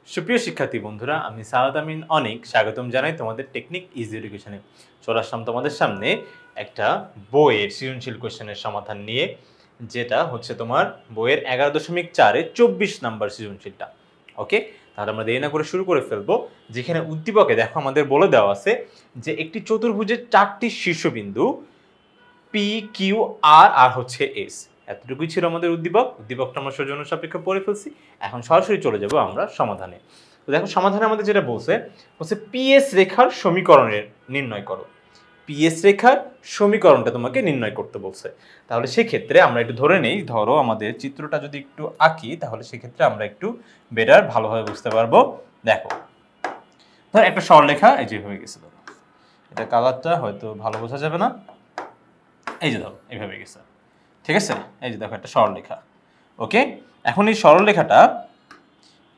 সুপ্রিয় শিক্ষার্থী বন্ধুরা, আমি সালাত আমিন অনেক স্বাগতম জানাই তোমাদের টেকনিক ইজি এডুকেশনে। চলে আসলাম তোমাদের সামনে একটা বইয়ের সৃজনশীল কোশ্চেনের সমাধান নিয়ে, যেটা হচ্ছে তোমার বইয়ের 11.4-এ 24 নাম্বার সৃজনশীলটা। ওকে, তাহলে আমরা দেরি না করে শুরু করে ফেলবো। যেখানে উদ্দীপকে দেখো আমাদের বলে দেওয়া আছে যে একটি চতুর্ভুজের 4টি শীর্ষবিন্দু পি কিউ আর আর হচ্ছে এস। এতটুকুই ছিল আমাদের উদ্দীপকটা আমরা সৌজন্য সাপেক্ষে পড়ে ফেলছি। এখন সরাসরি চলে যাব আমরা সমাধানে। তো দেখো সমাধানে আমাদের যেটা বলছে পিএস রেখার সমীকরণের নির্ণয় করো। পিএস রেখার সমীকরণটা তোমাকে নির্ণয় করতে বলছে। তাহলে সেক্ষেত্রে আমরা একটু ধরে নেই, ধরো আমাদের চিত্রটা যদি একটু আঁকি তাহলে সেক্ষেত্রে আমরা একটু বেটার ভালোভাবে বুঝতে পারবো। দেখো ধর একটা সরলরেখা এই যে হয়ে গেছে, ধরো এটা কালারটা হয়তো ভালো বোঝা যাবে না, এই যে ধরো এইভাবে গেছে, ঠিক আছে। এই যে দেখো একটা সরলরেখা। ওকে, এখন এই সরলরেখাটা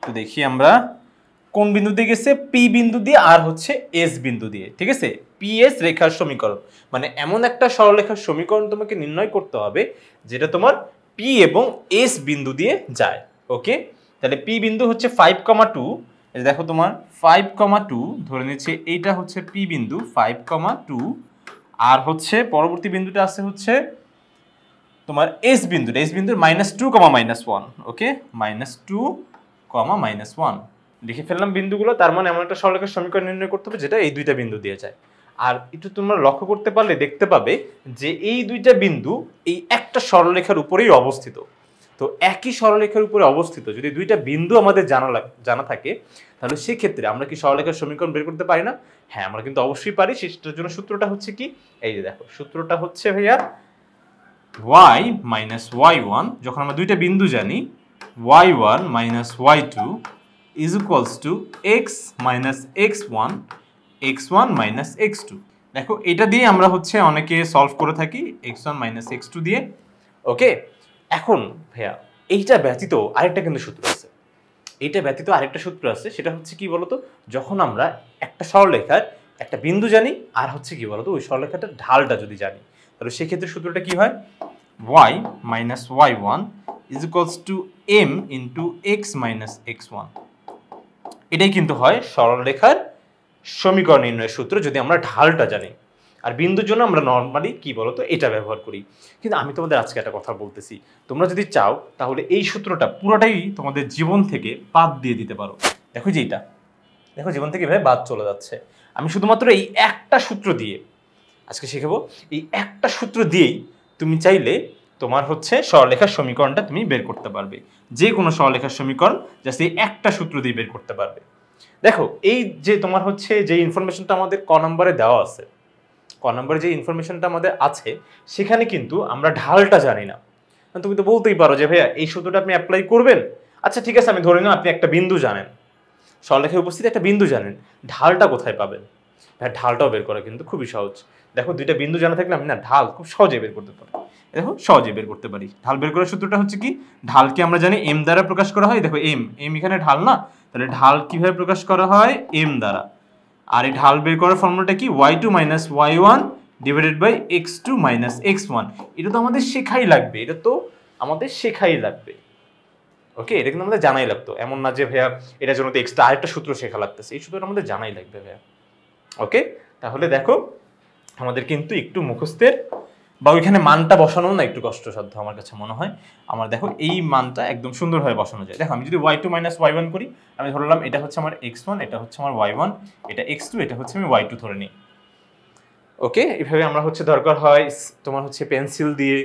তো দেখি আমরা কোন বিন্দু দিয়ে গেছে, পি বিন্দু দিয়ে আর হচ্ছে এস বিন্দু দিয়ে, ঠিক আছে। পি এস রেখার সমীকরণ মানে এমন একটা সরলরেখার সমীকরণ তোমাকে নির্ণয় করতে হবে যেটা তোমার পি এবং এস বিন্দু দিয়ে যায়। ওকে, তাহলে পি বিন্দু হচ্ছে 5,2, এই দেখো তোমার 5,2 ধরে নিচ্ছে, এইটা হচ্ছে পি বিন্দু 5,2, আর হচ্ছে পরবর্তী বিন্দুটা আছে হচ্ছে তোমার এস বিন্দুটা, এস বিন্দুর -2, -1। ওকে, -2, -1 লিখে ফেললাম বিন্দুগুলো। তার মানে এমন একটা সরলরেখার সমীকরণ নির্ণয় করতে হবে যেটা এই দুইটা বিন্দু দিয়ে যায়। আর একটু তোমরা লক্ষ্য করতে পারলে দেখতে পাবে যে এই দুইটা বিন্দু এই একটা সরলরেখার উপরেই অবস্থিত। তো একই সরলরেখার উপরে অবস্থিত যদি দুইটা বিন্দু আমাদের জানা থাকে, তাহলে সেক্ষেত্রে আমরা কি সরলরেখার সমীকরণ বের করতে পারি না? হ্যাঁ, আমরা কিন্তু অবশ্যই পারি। সেটার জন্য সূত্রটা হচ্ছে কি, এই যে দেখো সূত্রটা হচ্ছে ভাইয়া y minus y1, যখন আমরা দুইটা বিন্দু জানি y1 minus y2 is equals to x minus x1 x1 minus x2। দেখো এটা দিয়ে আমরা হচ্ছে অনেকে সলভ করে থাকি x1 minus x2 দিয়ে। ওকে, এখন ভাইয়া এইটা ব্যতীত আরেকটা কিন্তু সূত্র আছে। এইটা ব্যতীত আরেকটা সূত্র আছে, সেটা হচ্ছে কি বলতো, যখন আমরা একটা সরলরেখার একটা বিন্দু জানি আর হচ্ছে কি বলতো ওই সরলরেখাটার ঢালটা যদি জানি, তাহলে সেক্ষেত্রে সূত্রটা কি হয়, y minus y1 is equals to m into x minus x1। এটাই কিন্তু হয় সরলরেখার সমীকরণ নির্ণয়ের সূত্র যদি আমরা ঢালটা জানি। আর বিন্দুর জন্য আমরা নর্মালি কি বলতো এটা ব্যবহার করি। কিন্তু আমি তোমাদের আজকে একটা কথা বলতেছি, তোমরা যদি চাও তাহলে এই সূত্রটা পুরোটাই তোমাদের জীবন থেকে বাদ দিয়ে দিতে পারো। দেখো যে এটা, দেখো জীবন থেকে এভাবে বাদ চলে যাচ্ছে। আমি শুধুমাত্র এই একটা সূত্র দিয়ে আজকে শিখাবো। এই একটা সূত্র দিয়েই তুমি চাইলে তোমার হচ্ছে সরলরেখার সমীকরণটা তুমি বের করতে পারবে। যে কোনো সরলরেখার সমীকরণ জাস্ট এই একটা সূত্র দিয়ে বের করতে পারবে। দেখো এই যে তোমার হচ্ছে যে ইনফরমেশনটা আমাদের ক নম্বরে দেওয়া আছে, ক নম্বরে যে ইনফরমেশনটা আমাদের আছে সেখানে কিন্তু আমরা ঢালটা জানি না। তুমি তো বলতেই পারো যে ভাইয়া এই সূত্রটা আপনি অ্যাপ্লাই করবেন। আচ্ছা ঠিক আছে, আমি ধরে নিলাম আপনি একটা বিন্দু জানেন, সরলরেখায় উপস্থিত একটা বিন্দু জানেন, ঢালটা কোথায় পাবেন? হ্যাঁ, ঢালটাও বের করা কিন্তু খুবই সহজ। দেখো দুইটা বিন্দু জানা থাকলে আমি না ঢাল খুব সহজে বের করতে পারি। দেখো সহজে বের করতে পারি। ঢাল বের করার সূত্রটা হচ্ছে কি, ঢালকে আমরা জানি এম দ্বারা প্রকাশ করা হয়। দেখো এম এম এখানে ঢাল না, তাহলে ঢাল কিভাবে প্রকাশ করা হয়, এম দ্বারা। আর এই ঢাল বের করার ফর্মুলাটা কি, y2 minus y1 divided by x2 minus x1। এটা তো আমাদের শেখাই লাগবে, এটা তো আমাদের শেখাই লাগবে। ওকে, এটা কিন্তু আমাদের জানাই লাগতো, এমন না যে ভাইয়া এটার জন্য তো এক্সট্রা আরেকটা সূত্র শেখা লাগতেছে। এই সূত্রটা আমাদের জানাই লাগবে ভাইয়া। ওকে, তাহলে দেখো আমাদের কিন্তু একটু মুখস্থের বা ওইখানে মানটা বসানো না একটু কষ্টসাধ্য আমার কাছে মনে হয়। আমার দেখো এই মানটা একদম সুন্দরভাবে বসানো যায়। দেখো আমি যদি y2 minus y1 করি, আমি ধরলাম এটা হচ্ছে আমার x1, এটা হচ্ছে আমার y1, এটা x2, এটা হচ্ছে আমি y2 ধরে নিই। ওকে, এইভাবে আমরা হচ্ছে দরকার হয় তোমার হচ্ছে পেন্সিল দিয়ে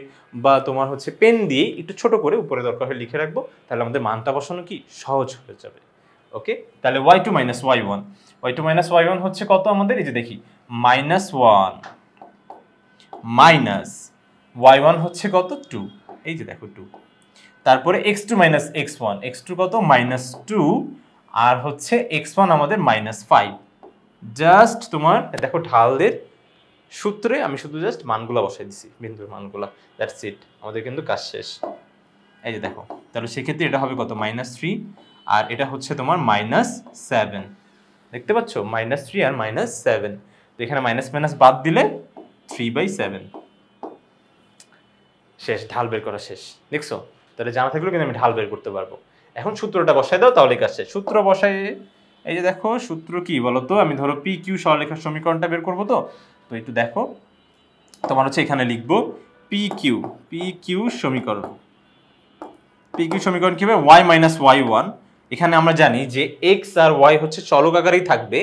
বা তোমার হচ্ছে পেন দিয়ে একটু ছোট করে উপরে দরকার হয় লিখে রাখবো, তাহলে আমাদের মানটা বসানো কি সহজ হয়ে যাবে। ওকে, তাহলে y2 minus y1, y2 minus y1 হচ্ছে কত আমাদের, এই যে দেখি -1 মাইনাস y1 হচ্ছে কত 2, এই যে দেখো 2। তারপরে x2 minus x1, x2 কত -2, আর হচ্ছে x1 আমাদের -5। জাস্ট তোমার দেখো ঢালদের সূত্রে আমি শুধু জাস্ট মানগুলা বসাই দিছি, বিন্দুর মানগুলা, দ্যাটস ইট, আমাদের কিন্তু কাজ শেষ। এই যে দেখো, তাহলে সেক্ষেত্রে এটা হবে কত -3, আর এটা হচ্ছে তোমার -7। দেখতে পাচ্ছ -3 আর -7, তো এখানে মাইনাস মাইনাস বাদ দিলে 3/7 শেষ, ঢাল বের করা শেষ। দেখছো, তাহলে জানা থাকলেও কিন্তু আমি ঢাল বের করতে পারবো। এখন সূত্রটা বসায় দাও তাহলে কাজ শেষ। সূত্র বসায় এই যে দেখো সূত্র কি বলো তো, আমি ধরো পি কিউ সরলরেখার সমীকরণটা বের করবো। তো একটু দেখো, তোমার হচ্ছে এখানে লিখবো পি কিউ সমীকরণ। পি কিউ সমীকরণ কি হবে, ওয়াই মাইনাস ওয়াই ওয়ান। এখানে আমরা জানি যে এক্স আর ওয়াই হচ্ছে চলক আকারেই থাকবে,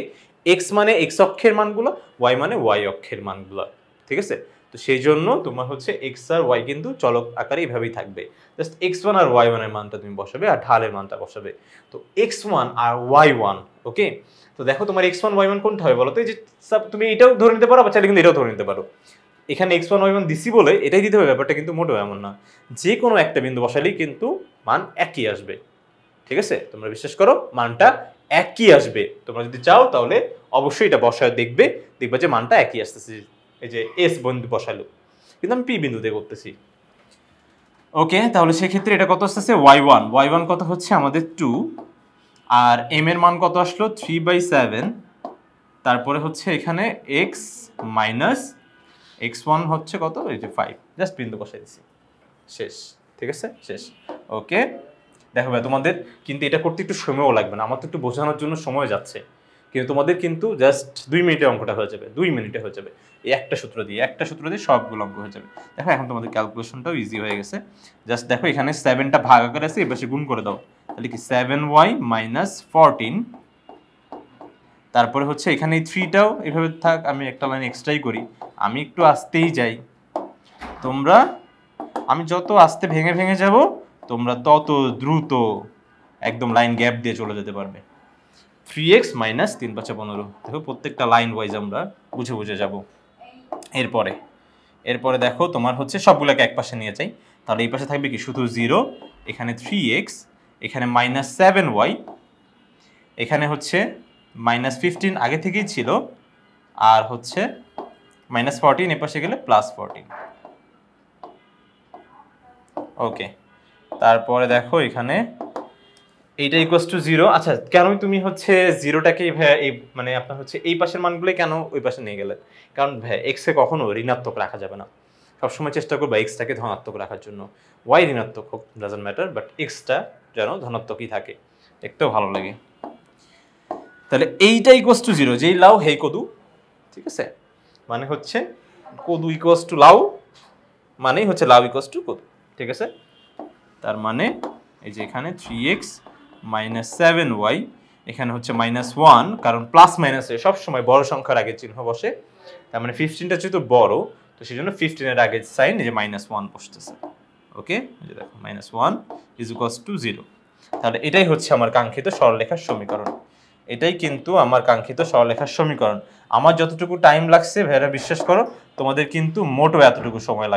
এক্স মানে এক্স অক্ষের মানগুলো, ওয়াই মানে ওয়াই অক্ষের মানগুলো, ঠিক আছে। তো সেই জন্য তোমার হচ্ছে এক্স আর ওয়াই কিন্তু চলক আকারে এইভাবেই থাকবে। জাস্ট এক্স ওয়ান আর ওয়াই ওয়ানের মানটা তুমি বসাবে আর ঢালের মানটা বসাবে। তো এক্স ওয়ান আর ওয়াই ওয়ান, ওকে। তো দেখো তোমার এক্স ওয়ান ওয়াই ওয়ান কোনটা হবে বলো তো, এই যে তুমি এটাও ধরে নিতে পারো বা চাইলে কিন্তু এটাও ধরে নিতে পারো। এখানে এক্স ওয়ান ওয়াই ওয়ান দিছি বলে এটাই দিতে হবে ব্যাপারটা কিন্তু মোটেও এমন না। যে কোনো একটা বিন্দু বসালেই কিন্তু মান একই আসবে, ঠিক আছে। তোমরা বিশ্বাস করো মানটা একই আসবে। তোমরা যদি চাও তাহলে অবশ্যই এটা বসায় দেখবে যে মানটা একই আসতেছে। এই যে এস বিন্দু বসালো, কিন্তু আমি পি বিন্দুতে করতেছি, ওকে। তাহলে সেক্ষেত্রে এটা কত আসতেছে, ওয়াই ওয়ান কত হচ্ছে আমাদের 2, আর এম এর মান কত আসলো 3/7, তারপরে হচ্ছে এখানে এক্স মাইনাস এক্স ওয়ান হচ্ছে কত, এই যে 5, জাস্ট বিন্দু বসাই দিছি, শেষ, ঠিক আছে, শেষ, ওকে। দেখো ভাই তোমাদের কিন্তু এটা করতে একটু সময়ও লাগবে না, আমার তো একটু বোঝানোর জন্য সময় যাচ্ছে, কিন্তু তোমাদের কিন্তু জাস্ট 2 মিনিটে অঙ্কটা হয়ে যাবে, 2 মিনিটে হয়ে যাবে। এই একটা সূত্র দিয়ে সবগুলো অঙ্ক হয়ে যাবে। দেখো এখন তোমাদের ক্যালকুলেশনটাও ইজি হয়ে গেছে। জাস্ট দেখো এখানে 7টা ভাগ আকারে আছে, এবার গুণ করে দাও, তাহলে কি 7y মাইনাস 14, তারপরে হচ্ছে এখানে এই 3টাও এভাবে থাক, আমি একটা লাইন এক্সট্রাই করি, আমি একটু আস্তেই যাই, আমি যত আস্তে ভেঙে ভেঙে যাব তোমরা তত দ্রুত একদম লাইন গ্যাপ দিয়ে চলে যেতে পারবে। 3x মাইনাস 3 5 15, দেখো প্রত্যেকটা লাইন ওয়াইজ আমরা বুঝে বুঝে যাব। এরপরে দেখো তোমার হচ্ছে সবগুলোকে এক পাশে নিয়ে যাই, তাহলে এই পাশে থাকবে কি শুধু 0, এখানে 3x, এখানে মাইনাস 7y, এখানে হচ্ছে মাইনাস 15 আগে থেকেই ছিল, আর হচ্ছে মাইনাস 14 এ পাশে গেলে প্লাস 14, ওকে। তারপরে দেখো এখানে এইটা ইকুয়ালস টু 0। আচ্ছা, কেন তুমি হচ্ছে 0টাকে এই মানে আপনার হচ্ছে এই পাশের মানগুলো কেন ওই পাশে নিয়ে গেলেন? কারণ এক্স এ কখনো ঋণাত্মক রাখা যাবে না, সবসময় চেষ্টা করবো এক্সটাকে ধনাত্মক রাখার জন্য। ওয়াই ঋণাত্মক হোক ডাজন্ট ম্যাটার, বাট এক্সটা যেন ধনাত্মকই থাকে, দেখতেও ভালো লাগে। তাহলে এইটা ইকুয়ালস টু 0, যেই লাউ হেই কদু, ঠিক আছে, মানে হচ্ছে কদু ইকুয়ালস টু লাউ মানেই হচ্ছে লাউ ইকুয়ালস টু কদু, ঠিক আছে। তার মানে এই যে এখানে 3x মাইনাস 7y, এখানে হচ্ছে -1, কারণ প্লাস মাইনাসে সবসময় বড় সংখ্যার আগে চিহ্ন বসে, তার মানে 15টা যেহেতু বড়, তো সেই জন্য 15 এর আগে সাইন এই যে -1 বসতেছে, ওকে। এই যে দেখো -1 ইজ ইকুয়ালস টু 0। তাহলে এটাই হচ্ছে আমার কাঙ্ক্ষিত সরলরেখার সমীকরণ, এটাই কিন্তু আমার কাঙ্ক্ষিত সরলরেখার সমীকরণ। আমার যতটুকু টাইম লাগছে ভাইরা বিশ্বাস করো তোমাদের কিন্তু মোটেও এতটুকু সময়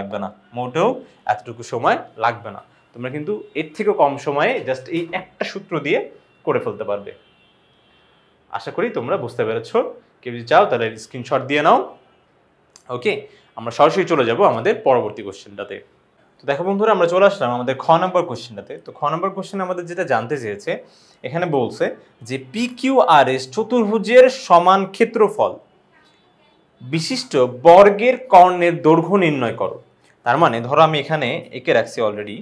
লাগবে না, তোমরা কিন্তু এর থেকেও কম সময়ে জাস্ট এই একটা সূত্র দিয়ে করে ফেলতে পারবে। আশা করি তোমরা বুঝতে পেরেছো। কেউ যদি চাও তাহলে স্ক্রিনশট দিয়ে নাও, ওকে। আমরা সরাসরি চলে যাব আমাদের পরবর্তী কোশ্চেনটাতে। তো দেখো বন্ধুরা, আমরা চলে আসলাম আমাদের খ নম্বর কোশ্চেনটাতে। তো খ নম্বর কোশ্চেনে আমাদের যেটা জানতে চেয়েছে, এখানে বলছে যে PQRS চতুর্ভুজের সমান ক্ষেত্রফল বিশিষ্ট বর্গের কর্ণের দৈর্ঘ্য নির্ণয় করো। তার মানে ধরো আমি এখানে এঁকে রাখছি অলরেডি,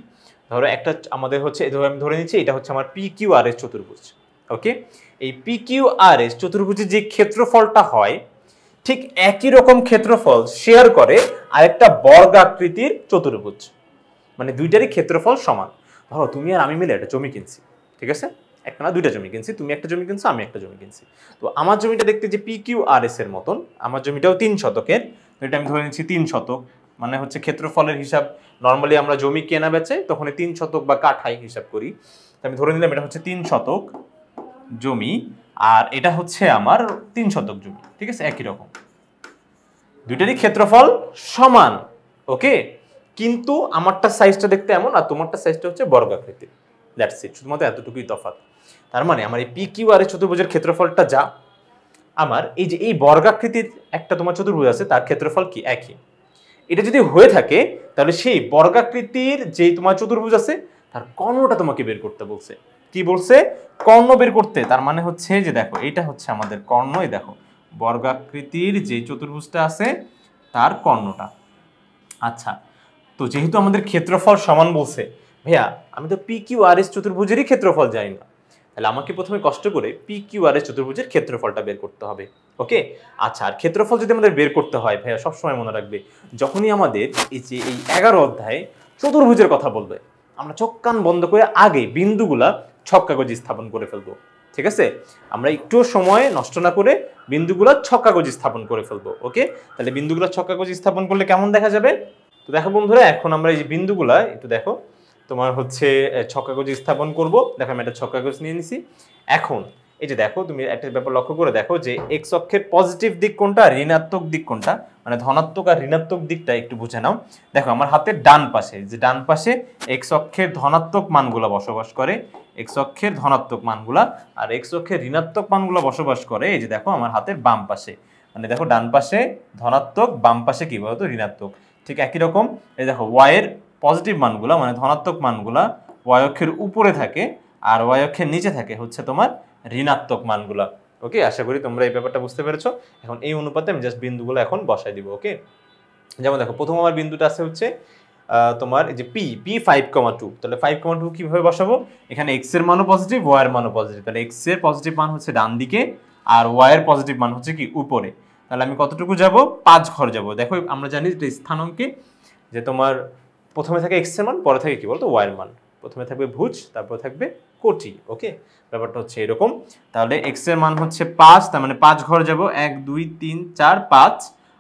ধরো একটা আমাদের হচ্ছে আমি ধরে নিচ্ছি এটা হচ্ছে আমার PQRS চতুর্ভুজ, ওকে। এই PQRS চতুর্ভুজের যে ক্ষেত্রফলটা হয় ঠিক একই রকম ক্ষেত্রফল শেয়ার করে আরেকটা বর্গাকৃতির চতুর্ভুজ, মানে দুইটারই ক্ষেত্রফল সমান। ধরো তুমি আর আমি মিলে একটা জমি কিনছি, ঠিক আছে, একটা না দুইটা জমি কিনছি, তুমি একটা জমি কিনছো আমি একটা জমি কিনছি। তো আমার জমিটা দেখতে যে PQRS এর মতন, আমার জমিটাও 3 শতকের, এটা আমি ধরে নিচ্ছি 3 শতক, মানে হচ্ছে ক্ষেত্রফলের হিসাব নর্মালি আমরা জমি কেনা বেচে তখন 3 শতক বা কাঠায় হিসাব করি। আমি ধরে নিলাম এটা হচ্ছে 3 শতক জমি, আর এটা হচ্ছে আমার 3 শতক জমি, ঠিক আছে, একই রকম, দুইটারই ক্ষেত্রফল সমান, ওকে। কিন্তু আমারটা সাইজটা দেখতে এমন আর তোমারটা সাইজটা হচ্ছে বর্গাকৃতির, দ্যাটস ইট, শুধুমাত্র এতটুকুই তফাৎ। তার মানে আমার এই PQRS চতুর্ভুজের ক্ষেত্রফলটা যা, আমার এই যে এই বর্গাকৃতির একটা তোমার চতুর্ভুজ আছে তার ক্ষেত্রফল কি একই। এটা যদি হয়ে থাকে তাহলে সেই বর্গাকৃতির যে তোমার চতুর্ভুজ আছে তার কর্ণটা তোমাকে বের করতে বলছে। কি বলছে? কর্ণ বের করতে। তার মানে হচ্ছে যে দেখো এটা হচ্ছে আমাদের কর্ণ, এই দেখো বর্গাকৃতির যে চতুর্ভুজটা আছে তার কর্ণটা। আচ্ছা, তো যেহেতু আমাদের ক্ষেত্রফল সমান বলছে, ভাইয়া আমি তো পি কিউ আর এস চতুর্ভুজেরই ক্ষেত্রফল জানি না, তাহলে আমাকে প্রথমে কষ্ট করে পি কিউ আর এস চতুর্ভুজের ক্ষেত্রফলটা বের করতে হবে। ওকে, আচ্ছা, আর ক্ষেত্রফল যদি আমাদের বের করতে হয় ভাইয়া সবসময় মনে রাখবে, যখনই আমাদের এই যে এই 11 অধ্যায়ে চতুর্ভুজের কথা বলবে, আমরা চোখ কান বন্ধ করে আগে বিন্দুগুলা ছক কাগজে স্থাপন করে ফেলবো। ঠিক আছে, আমরা একটু সময় নষ্ট না করে বিন্দুগুলা ছক কাগজে স্থাপন করে ফেলবো। ওকে, তাহলে বিন্দুগুলা ছক কাগজে স্থাপন করলে কেমন দেখা যাবে? তো দেখো বন্ধুরা, এখন আমরা এই যে বিন্দুগুলা একটু দেখো, তোমার হচ্ছে ছক কাগজে স্থাপন করব। দেখো আমি একটা ছক কাগজ নিয়ে নিছি। এখন এই যে দেখো, তুমি একটা ব্যাপার লক্ষ্য করে দেখো যে এক্স অক্ষের পজিটিভ দিক কোনটা, ঋণাত্মক দিক কোনটা, মানে ধনাত্মক আর ঋণাত্মক দিকটা একটু বুঝে নাও। দেখো আমার হাতের ডান পাশে, যে ডান পাশে এক্স অক্ষের ধনাত্মক মানগুলা বসবাস করে, এক্স অক্ষের ধনাত্মক মানগুলা, আর এক্স অক্ষের ঋণাত্মক মানগুলা বসবাস করে এই যে দেখো আমার হাতের বাম পাশে। মানে দেখো ডান পাশে ধনাত্মক, বাম পাশে কি বলতো ঋণাত্মক। ঠিক একই রকম এই দেখো ওয়াই এর পজিটিভ মানগুলা মানে ধনাত্মক মানগুলা ওয়াই অক্ষের উপরে থাকে, আর ওয়াই অক্ষের নিচে থাকে হচ্ছে তোমার ঋণাত্মক মানগুলা। ওকে, আশা করি তোমরা এই ব্যাপারটা বুঝতে পেরেছো। এখন এই অনুপাতে আমি জাস্ট বিন্দুগুলো এখন বসাই দিব। ওকে, যেমন দেখো প্রথম আমার বিন্দুটা আছে হচ্ছে তোমার এই যে পি পি 5,2, তাহলে 5,2 কিভাবে বসাবো? এখানে এক্স এর মানও পজিটিভ, ওয়াই এর মানও পজিটিভ, তাহলে এক্স এর পজিটিভ মান হচ্ছে ডান দিকে আর ওয়াই এর পজিটিভ মান হচ্ছে কি উপরে। তাহলে আমি কতটুকু যাব? 5 ঘর যাব। দেখো আমরা জানি যে স্থানাঙ্কে যে তোমার প্রথমে থাকে এক্স এর মান, পরে থাকে কি বলতো ওয়াই এর মান, প্রথমে থাকবে ভুজ, তারপর থাকবে কোটি। ওকে, ব্যাপারটা হচ্ছে এরকম। তাহলে এক্স এর মান হচ্ছে 5, তার মানে 5 ঘর যাব, 1 2 3 4 5,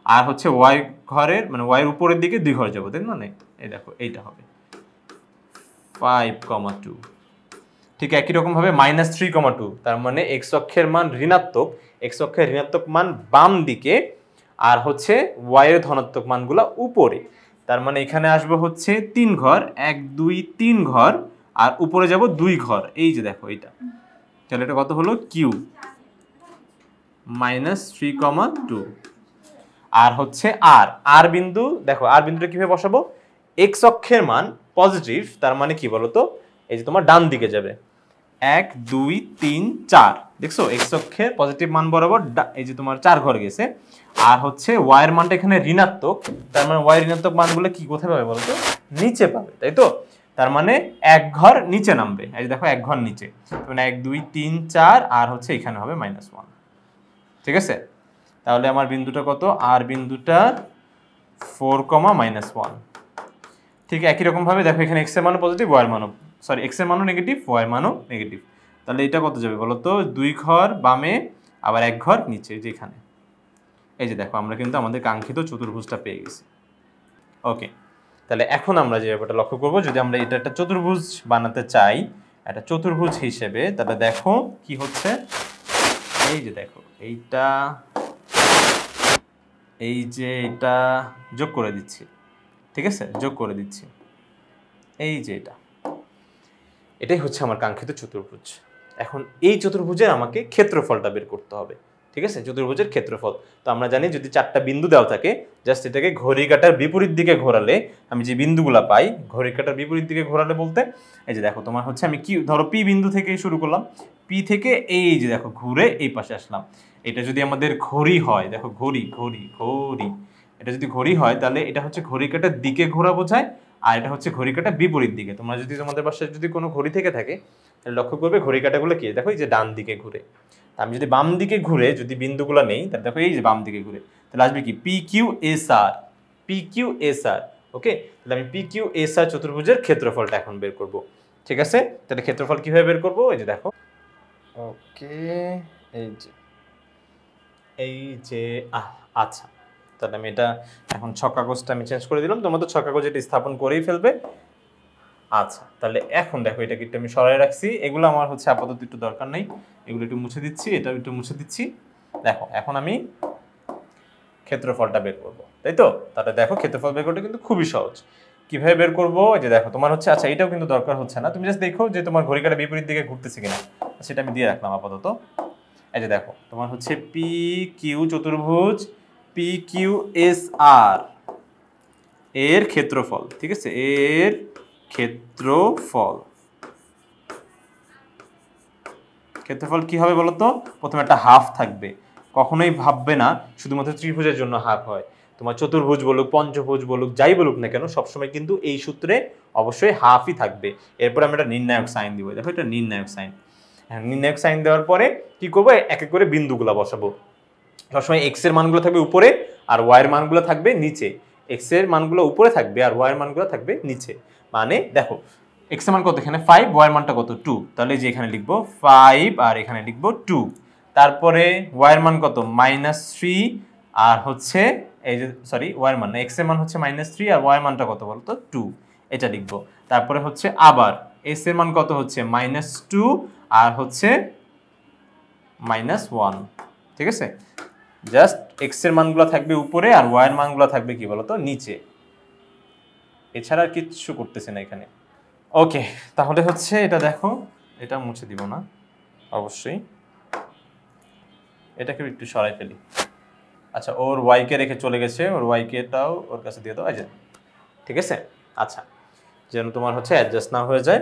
আর হচ্ছে ওয়াই ঘরের মানে ওয়াই এর উপরের দিকে 2 ঘর যাব, তাই মানে এই দেখো এইটা হবে 5,2। ঠিক একই রকম ভাবে -3,2, তার মানে এক্স অক্ষের মান ঋণাত্মক, এক্স অক্ষের ঋণাত্মক মান বাম দিকে, আর হচ্ছে ওয়াই এর ধনাত্মক মানগুলো উপরে। তার মানে এখানে আসবে হচ্ছে 3 ঘর, 1 2 3 ঘর, আর উপরে যাব 2 ঘর। এই যে দেখো এটা, তাহলে এটা কত হলো? কিউ -3,2। আর হচ্ছে আর আর বিন্দু, দেখো আর বিন্দুটা কিভাবে বসাবো? এক্স অক্ষের মান পজিটিভ, তার মানে কি বলতো, এই যে তোমার ডান দিকে যাবে 1 2 3 4, দেখছো এক্স অক্ষের পজিটিভ মান বরাবর এই যে তোমার 4 ঘর গেছে। আর হচ্ছে ওয়াই এর মানটা এখানে ঋণাত্মক, তার মানে ওয়াই ঋণাত্মক মানগুলো কি কোথায় পাবে বলতো? নিচে পাবে, তাই তো? তার মানে 1 ঘর নিচে নামবে, এই যে দেখো 1 ঘর নিচে, মানে 1 2 3 4, আর হচ্ছে এখানে হবে -1। ঠিক আছে, তাহলে আমার বিন্দুটা কত? আর বিন্দুটা 4, -1। ঠিক একই রকম ভাবে দেখো এখানে এক্স এর মানও পজিটিভ, ওয়াই এর মানও সরি এক্স এর মানও নেগেটিভ, ওয়াই এর মানও নেগেটিভ। তাহলে এটা কত যাবে বলো তো? 2 ঘর বামে, আবার 1 ঘর নিচে যেখানে। এই যে দেখো আমরা কিন্তু আমাদের কাঙ্ক্ষিত চতুর্ভুজটা পেয়ে গেছি। ওকে, তাহলে এখন আমরা যে ব্যাপারটা লক্ষ্য করব, যদি আমরা এটা একটা চতুর্ভুজ বানাতে চাই একটা চতুর্ভুজ হিসেবে, তাহলে দেখো কি হচ্ছে। এই যে দেখো এইটা, এই যে এটা যোগ করে দিচ্ছি। ঠিক আছে, যোগ করে দিচ্ছি। এই যে এটাই হচ্ছে আমার কাঙ্ক্ষিত চতুর্ভুজ। এখন এই চতুর্ভুজের আমাকে ক্ষেত্রফলটা বের করতে হবে। ঠিক আছে, চতুর্ভুজের ক্ষেত্রফল তো আমরা জানি, যদি 4টা বিন্দু দেওয়া থাকে, জাস্ট এটাকে ঘড়ি কাঁটার বিপরীত দিকে ঘোরালে আমি যে বিন্দুগুলা পাই, ঘড়ি কাঁটার বিপরীত দিকে ঘোরালে বলতে এই যে দেখো তোমার হচ্ছে আমি কি ধরো পি বিন্দু থেকে শুরু করলাম, পি থেকে এই যে দেখো ঘুরে এই পাশে আসলাম। এটা যদি আমাদের ঘড়ি হয়, দেখো ঘড়ি ঘড়ি ঘড়ি, এটা যদি ঘড়ি হয় তাহলে এটা হচ্ছে ঘড়ি কাঁটার দিকে ঘোরা বোঝায়, আর এটা হচ্ছে ঘড়ি কাঁটা বিপরীত দিকে। তোমরা যদি তোমাদের পাশে যদি কোনো ঘড়ি থেকে থাকে তাহলে লক্ষ্য করবে ঘড়ি কাঁটাগুলো কি দেখো এই যে ডান দিকে ঘুরে। আমি যদি বাম দিকে ঘুরে যদি বিন্দুগুলো নেই, তাহলে দেখো এই যে বাম দিকে ঘুরে, তাহলে আসবে কি পি কিউ এস আর, পি কিউ এস আর। ওকে, তাহলে আমি পি কিউ এস আর চতুর্ভুজের ক্ষেত্রফলটা এখন বের করব। ঠিক আছে, তাহলে ক্ষেত্রফল কিভাবে বের করব? এই যে দেখো, ওকে এই যে আচ্ছা, তাহলে আমি এটা এখন ছক কাগজটা আমি চেঞ্জ করে দিলাম, তোমরা তো ছক কাগজ এটা স্থাপন করেই ফেলবে। আচ্ছা, তাহলে এখন দেখো এটা কিন্তু আমি সরাই রাখছি, এগুলো আমার হচ্ছে আপাতত একটু দরকার নেই, এগুলো একটু মুছে দিচ্ছি, এটাও একটু মুছে দিচ্ছি। দেখো এখন আমি ক্ষেত্রফলটা বের করব, তাই তো? তাহলে দেখো ক্ষেত্রফল বের করতে কিন্তু খুবই সহজ। কিভাবে বের করব? এই যে দেখো তোমার হচ্ছে, আচ্ছা এটাও কিন্তু দরকার হচ্ছে না, তুমি জাস্ট দেখো যে তোমার ঘড়ি কাঁটা বিপরীত দিকে ঘুরতেছে কিনা, সেটা আমি দিয়ে রাখলাম আপাতত। এই যে দেখো তোমার হচ্ছে পি কিউ চতুর্ভুজ পি কিউ এস আর এর ক্ষেত্রফল। ঠিক আছে, এর ক্ষেত্রফল, ক্ষেত্রফল কি হবে বলতো? প্রথমে একটা হাফ থাকবে, কখনোই ভাববে না শুধুমাত্র ত্রিভুজের জন্য হাফ হয়। তোমার চতুর্ভুজ বলুক, পঞ্চভুজ বলুক, যাই বলুক না কেন, সবসময় কিন্তু এই সূত্রে অবশ্যই হাফই থাকবে। এরপরে আমরা একটা নির্ণায়ক সাইন দিব। দেখো এটা নির্ণায়ক সাইন। হ্যাঁ, নির্ণায়ক সাইন দেওয়ার পরে কি করবো, এক এক করে বিন্দুগুলো বসাবো। সবসময় এক্স এর মানগুলো থাকবে উপরে আর ওয়াই এর মানগুলো থাকবে নিচে। এক্স এর মানগুলো উপরে থাকবে আর ওয়াই এর মানগুলো থাকবে নিচে। মানে দেখো এক্স এর মান কত, এখানে 5, ওয়াই এর মানটা কত 2, তাহলে যে এখানে লিখবো 5 আর এখানে লিখবো 2। তারপরে ওয়াই এর মান কত -3 আর হচ্ছে এই যে সরি ওয়াই এর মান না, এক্স এর মান হচ্ছে -3 আর ওয়াই এর মানটা কত বলতো 2, এটা লিখবো। তারপরে হচ্ছে আবার এক্স এর মান কত হচ্ছে -2 আর হচ্ছে -1, ঠিক আছে। জাস্ট এক্স এর মানগুলো থাকবে উপরে আর ওয়াই এর মানগুলো থাকবে কি বলতো নিচে, এছাড়া আর কিচ্ছু করতেছে না এখানে। ওকে, তাহলে হচ্ছে এটা দেখো, এটা মুছে দিব না অবশ্যই, এটাকে একটু সরাই ফেলি। আচ্ছা, ওর ওয়াই কে রেখে চলে গেছে, ওর ওয়াই কেটাও ওর কাছে দিয়ে দাও, এই যে ঠিক আছে। আচ্ছা, যেন তোমার হচ্ছে অ্যাডজাস্ট না হয়ে যায়।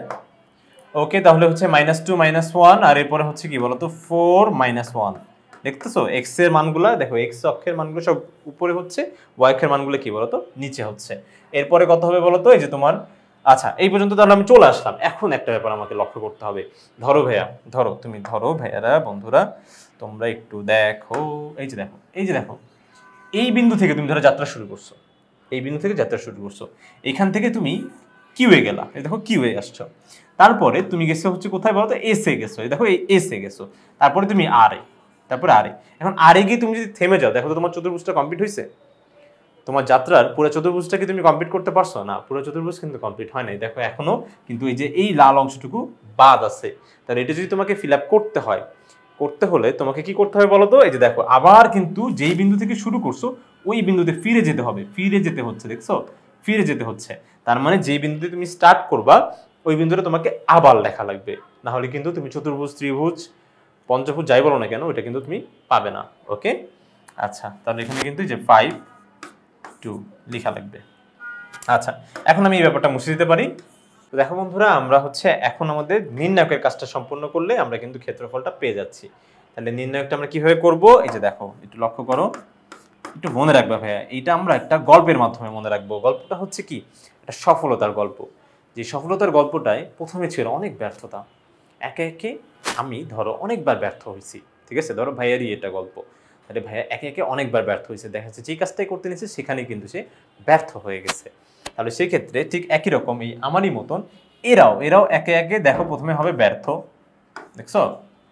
ওকে, তাহলে হচ্ছে -2 -1 আর এরপরে হচ্ছে কি বলতো 4 -1। দেখতেছো এক্স এর মানগুলো দেখো, এক্স অক্ষের মানগুলো সব উপরে হচ্ছে, ওয়াই অক্ষের মানগুলো কি বলতো নিচে হচ্ছে। এরপরে কত হবে বলতো, এই যে তোমার, আচ্ছা এই পর্যন্ত তাহলে আমি চলে আসলাম। এখন একটা ব্যাপার আমাকে লক্ষ্য করতে হবে। ধরো ভাইয়া, ধরো তুমি ধরো ভাইয়ারা, বন্ধুরা তোমরা একটু দেখো, এই যে দেখো, এই যে দেখো, এই বিন্দু থেকে তুমি ধরো যাত্রা শুরু করছো, এই বিন্দু থেকে যাত্রা শুরু করছো, এখান থেকে তুমি কিউয়ে গেলা, এই দেখো কিউয়ে আসছো। তারপরে তুমি গেছো হচ্ছে কোথায় বলতো, এসে গেছো, এই দেখো এই এসে গেছো। তারপরে তুমি আরে, তারপরে আরে। এখন আরে গিয়ে তুমি যদি থেমে যাও, দেখো তো তোমার চতুর্ভুজটা কমপ্লিট হয়েছে? তোমার যাত্রার পুরো চতুর্ভুজটা কি তুমি কমপ্লিট করতে পারছো? না, পুরো চতুর্ভুজ কিন্তু কমপ্লিট হয় নাই। দেখো এখনো কিন্তু এই যে এই লাল অংশটুকু বাদ আছে। তাহলে এটা যদি তোমাকে ফিল আপ করতে হয়, করতে হলে তোমাকে কি করতে হবে বলো তো, এই যে দেখো আবার কিন্তু যেই বিন্দু থেকে শুরু করছো ওই বিন্দুতে ফিরে যেতে হবে, ফিরে যেতে হচ্ছে, দেখছো ফিরে যেতে হচ্ছে। তার মানে যেই বিন্দুতে তুমি স্টার্ট করবা ওই বিন্দুটা তোমাকে আবার লেখা লাগবে, না হলে কিন্তু তুমি চতুর্ভুজ, ত্রিভুজ, পঞ্চভুজ যাই বলো না কেন ওইটা কিন্তু তুমি পাবে না। ওকে, আচ্ছা তাহলে এখানে কিন্তু যে 5 2 লেখা লাগবে। আচ্ছা, এখন আমি এই ব্যাপারটা মুছে দিতে পারি। তো দেখো বন্ধুরা, আমরা হচ্ছে এখন আমাদের নির্ণায়কের কাজটা সম্পূর্ণ করলে আমরা কিন্তু ক্ষেত্রফলটা পেয়ে যাচ্ছি। তাহলে নির্ণায়কটা আমরা কিভাবে করব, এই যে দেখো একটু লক্ষ্য করো, একটু মনে রাখবা ভাইয়া, এইটা আমরা একটা গল্পের মাধ্যমে মনে রাখবো। গল্পটা হচ্ছে কি, একটা সফলতার গল্প। যে সফলতার গল্পটায় প্রথমে ছিল অনেক ব্যর্থতা, একে একে আমি ধরো অনেকবার ব্যর্থ হয়েছি, ঠিক আছে। ধরো ভাইয়ারই এটা গল্প, তাহলে ভাইয়া একে একে অনেকবার ব্যর্থ হয়েছে, দেখা যাচ্ছে যে কাজটাই করতে নিয়েছে সেখানেই কিন্তু সে ব্যর্থ হয়ে গেছে। তাহলে সেই ক্ষেত্রে ঠিক একই রকম এই আমারই মতন এরাও এরাও একে একে দেখো প্রথমে হবে ব্যর্থ, দেখছো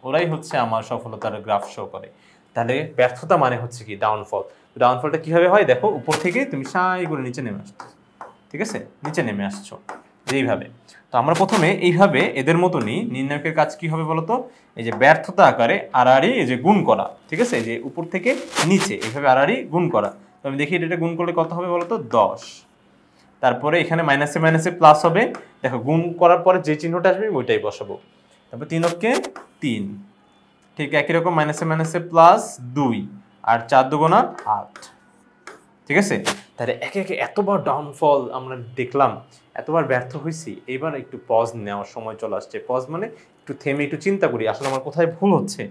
ওরাই হচ্ছে আমার সফলতার গ্রাফ শো করে। তাহলে ব্যর্থতা মানে হচ্ছে কি ডাউনফল। ডাউনফলটা কিভাবে হয় দেখো, উপর থেকে তুমি সাই করে নিচে নেমে আসছো, ঠিক আছে, নিচে নেমে আসছো যেইভাবে। তো আমরা প্রথমে এইভাবে এদের মতনই নির্ণায়কের কাজ কি হবে বলতো, এই যে ব্যর্থতা আকারে আড়াআড়ি এই যে গুণ করা, ঠিক আছে, যে উপর থেকে নিচে এইভাবে আড়াআড়ি গুণ করা। তো আমি দেখি এটা গুণ করলে কত হবে বলতো 10। তারপরে এখানে মাইনাসে মাইনাসে প্লাস হবে, দেখো গুণ করার পরে যে চিহ্নটা আসবে ওইটাই বসাবো। তারপর 3 অক্ষে 3, ঠিক একই রকম মাইনাসে মাইনাসে প্লাস 2 আর 4 দুগুণা 8, ঠিক আছে। তাহলে একে একে এতবার ডাউনফল আমরা দেখলাম, এতবার ব্যর্থ হয়েছি, এবার একটু পজ নেওয়ার সময় চলে আসছে। পজ মানে একটু থেমে একটু চিন্তা করি আসলে আমার কোথায় ভুল হচ্ছে,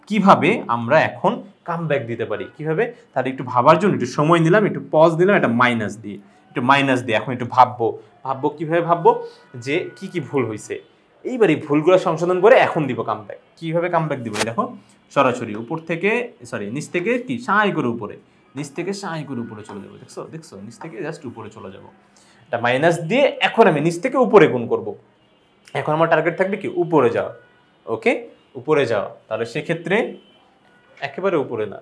কিভাবে আমরা এখন কামব্যাক দিতে পারি, কিভাবে। তাহলে একটু ভাবার জন্য একটু সময় নিলাম, একটু পজ দিলাম, একটা মাইনাস দিয়ে, একটু মাইনাস দিয়ে এখন একটু ভাববো কিভাবে ভাববো যে কি কি ভুল হয়েছে। এইবার এই ভুলগুলো সংশোধন করে এখন দিব কামব্যাক। কিভাবে কামব্যাক দিব, দেখো সরাসরি উপর থেকে সরি নিচ থেকে কি সাই করে উপরে, নিচ থেকে সাই করে উপরে চলে যাবো, দেখছো দেখছো নিচ থেকে জাস্ট উপরে চলে যাবো। এটা মাইনাস দিয়ে এখন আমি নিচ থেকে উপরে গুণ করব। এখন আমার টার্গেট থাকবে কি উপরে যাওয়া, ওকে উপরে যাওয়া। তাহলে সেক্ষেত্রে একেবারে উপরে না,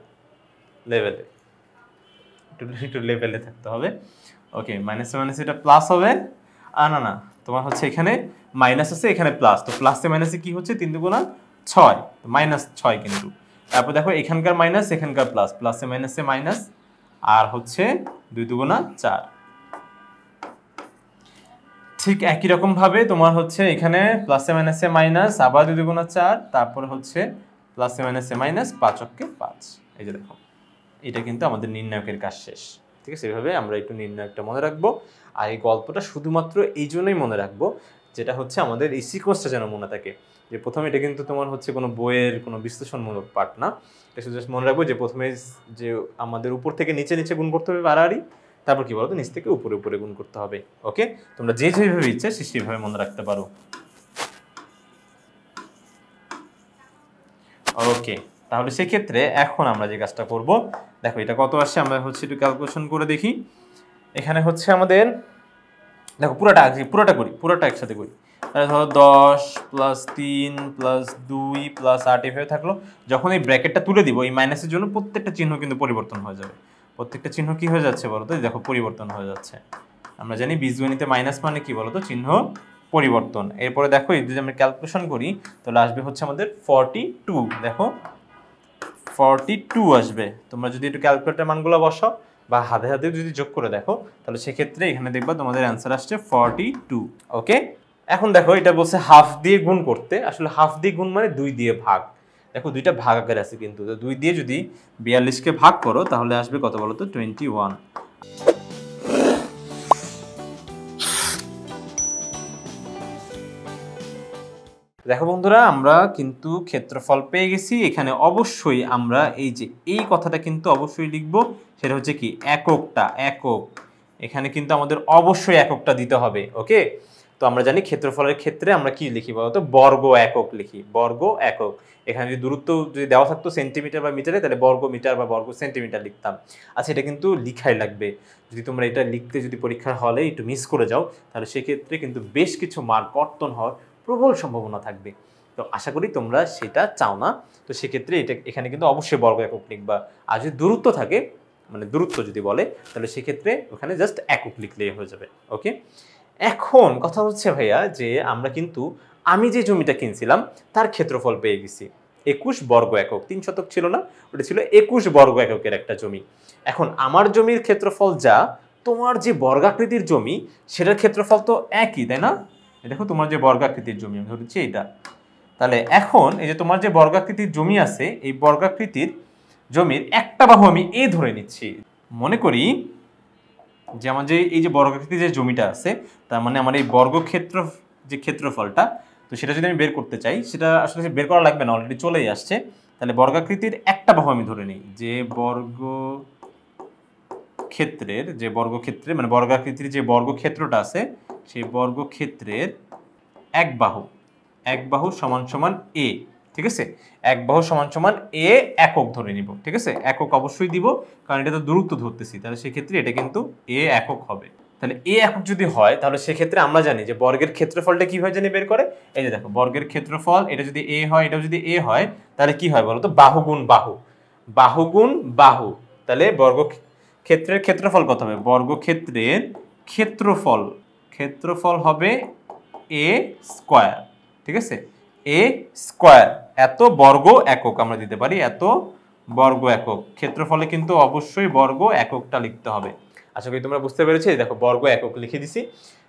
লেভেলে, একটু লেভেলে থাকতে হবে। ওকে, মাইনাসে মাইনাসে এটা প্লাস হবে, না না তোমার হচ্ছে এখানে মাইনাস আছে এখানে প্লাস, তো প্লাসে মাইনাসে কি হচ্ছে 3 দুগুণা 6, -6 কিন্তু। তারপর দেখো এখানকার মাইনাস এখানকার প্লাস, প্লাসে মাইনাসে মাইনাস আর হচ্ছে 2 দুগুণা 4। ঠিক একই রকম ভাবে তোমার হচ্ছে এখানে প্লাসে মাইনাসে মাইনাস আবার 2 দুগুণা 4, তারপরে হচ্ছে প্লাসে মাইনাসে মাইনাস 5 অক্ষে 5। এই যে দেখো এটা কিন্তু আমাদের নির্ণায়কের কাজ শেষ, ঠিক আছে। এভাবে আমরা একটু নির্ণায়কটা মনে রাখবো। আর এই গল্পটা শুধুমাত্র এই জন্যই মনে রাখবো যেটা হচ্ছে আমাদের এই সিকোয়েন্সটা যেন মনে থাকে। যে প্রথমে এটা কিন্তু তোমার হচ্ছে কোনো বইয়ের কোনো বিশ্লেষণমূলক পাঠ না, এটা শুধু মনে রাখবো যে প্রথমে যে আমাদের উপর থেকে নিচে নিচে গুণ করতে হবে বাড়াবাড়ি, তারপর কি বলতো নিচ থেকে উপরে উপরে গুণ করতে হবে। ওকে, তোমরা যে যেভাবে ইচ্ছে সেইভাবে মনে রাখতে পারো। ওকে, তাহলে সেক্ষেত্রে এখন আমরা যে কাজটা করব, দেখো এটা কত আসছে আমরা হচ্ছে একটু ক্যালকুলেশন করে দেখি। এখানে হচ্ছে আমাদের দেখো পুরোটা একসাথে করি। তাহলে ধরো 10 প্লাস 3 প্লাস 2 প্লাস 8 এভাবে থাকলো। যখন এই ব্র্যাকেটটা তুলে দিব এই মাইনাসের জন্য প্রত্যেকটা চিহ্ন কিন্তু পরিবর্তন হয়ে যাবে। প্রত্যেকটা চিহ্ন কি হয়ে যাচ্ছে বলো তো, দেখো পরিবর্তন হয়ে যাচ্ছে। আমরা জানি বীজগণিতে মাইনাস মানে কি বলো তো, চিহ্ন পরিবর্তন। এরপরে দেখো এই যদি আমরা ক্যালকুলেশন করি তাহলে আসবে হচ্ছে আমাদের 42। দেখো 42 আসবে। তোমরা যদি একটু ক্যালকুলেটর মানগুলো বসাও বা হাতে হাতে যদি যোগ করে দেখো তাহলে সেক্ষেত্রে এখানে দেখবা তোমাদের অ্যান্সার আসছে 42। ওকে, এখন দেখো এটা বলছে হাফ দিয়ে গুণ করতে, আসলে হাফ দিয়ে গুণ মানে 2 দিয়ে ভাগ। দেখো দুইটা ভাগ আকারে আছে কিন্তু, 2 দিয়ে যদি 42কে ভাগ করো তাহলে আসবে কত বলো তো, 21। দেখো বন্ধুরা, আমরা কিন্তু ক্ষেত্রফল পেয়ে গেছি। এখানে অবশ্যই আমরা এই যে এই কথাটা কিন্তু অবশ্যই লিখব, সেটা হচ্ছে কি এককটা, একক। এখানে কিন্তু আমাদের অবশ্যই এককটা দিতে হবে। ওকে, তো আমরা জানি ক্ষেত্রফলের ক্ষেত্রে আমরা কি লিখি বলতো, বর্গ একক লিখি, বর্গ একক। এখানে যদি দূরত্ব যদি দেওয়া থাকতো সেন্টিমিটার বা মিটারে তাহলে বর্গ মিটার বা বর্গ সেন্টিমিটার লিখতাম। আচ্ছা, এটা কিন্তু লিখাই লাগবে। যদি তোমরা এটা লিখতে যদি পরীক্ষার হলে একটু মিস করে যাও তাহলে সেক্ষেত্রে কিন্তু বেশ কিছু মার্ক কর্তন হওয়ার প্রবল সম্ভাবনা থাকবে। তো আশা করি তোমরা সেটা চাও না। তো সেক্ষেত্রে এখানে কিন্তু অবশ্যই বর্গ একক লিখবা। আর যদি দূরত্ব থাকে, মানে দূরত্ব যদি বলে তাহলে সেক্ষেত্রে ওখানে জাস্ট একক লিখলেই হয়ে যাবে। ওকে, এখন কথা হচ্ছে ভাইয়া যে আমরা কিন্তু আমি যে জমিটা কিনছিলাম তার ক্ষেত্রফল পেয়ে গেছি 21 বর্গ একক। 3 শতক ছিল না, ওটা ছিল 21 বর্গ এককের একটা জমি। এখন আমার জমির ক্ষেত্রফল যা, তোমার যে বর্গাকৃতির জমি সেটার ক্ষেত্রফল তো একই, তাই না? দেখো তোমার যে বর্গাকৃতির জমি আমি ধরেছি এটা, তাহলে এখন এই যে তোমার যে বর্গাকৃতির জমি আছে এই বর্গাকৃতির জমির একটা বাহু আমি এ ধরে নিচ্ছি। মনে করি যে আমার যে এই যে বর্গাকৃতির যে জমিটা আছে তার মানে আমার এই বর্গক্ষেত্র যে ক্ষেত্রফলটা, তো সেটা যদি আমি বের করতে চাই সেটা আসলে বের করা লাগবে না, অলরেডি চলেই আসছে। তাহলে বর্গাকৃতির একটা বাহু আমি ধরে নিই, যে বর্গক্ষেত্রে মানে বর্গাকৃতির যে বর্গক্ষেত্রটা আছে সেই বর্গক্ষেত্রের এক বাহু সমান সমান এ। ঠিক আছে, এক বাহু সমান সমান এ একক ধরে নিব। ঠিক আছে, একক অবশ্যই দিব কারণ এটা তো দূরত্ব ধরতেছি, তাহলে সেক্ষেত্রে এটা কিন্তু এ একক হবে। তাহলে এ একক যদি হয় তাহলে সেক্ষেত্রে আমরা জানি যে বর্গের ক্ষেত্রফলটা কিভাবে জানি বের করে। এই যে দেখো বর্গের ক্ষেত্রফল, এটা যদি এ হয় এটাও যদি এ হয় তাহলে কি হয় বলো তো, বাহু গুণ বাহু, বাহু গুণ বাহু। তাহলে ক্ষেত্রের ক্ষেত্রফল কত হবে, বর্গক্ষেত্রের ক্ষেত্রফল হবে এ স্কয়ার। ঠিক আছে, এ স্কয়ার, এত বর্গ একক আমরা দিতে পারি, এত বর্গ একক। ক্ষেত্রফলে কিন্তু অবশ্যই বর্গ এককটা লিখতে হবে। আশা করি তোমরা বুঝতে পেরেছো। দেখো বর্গ একক লিখে দিছি।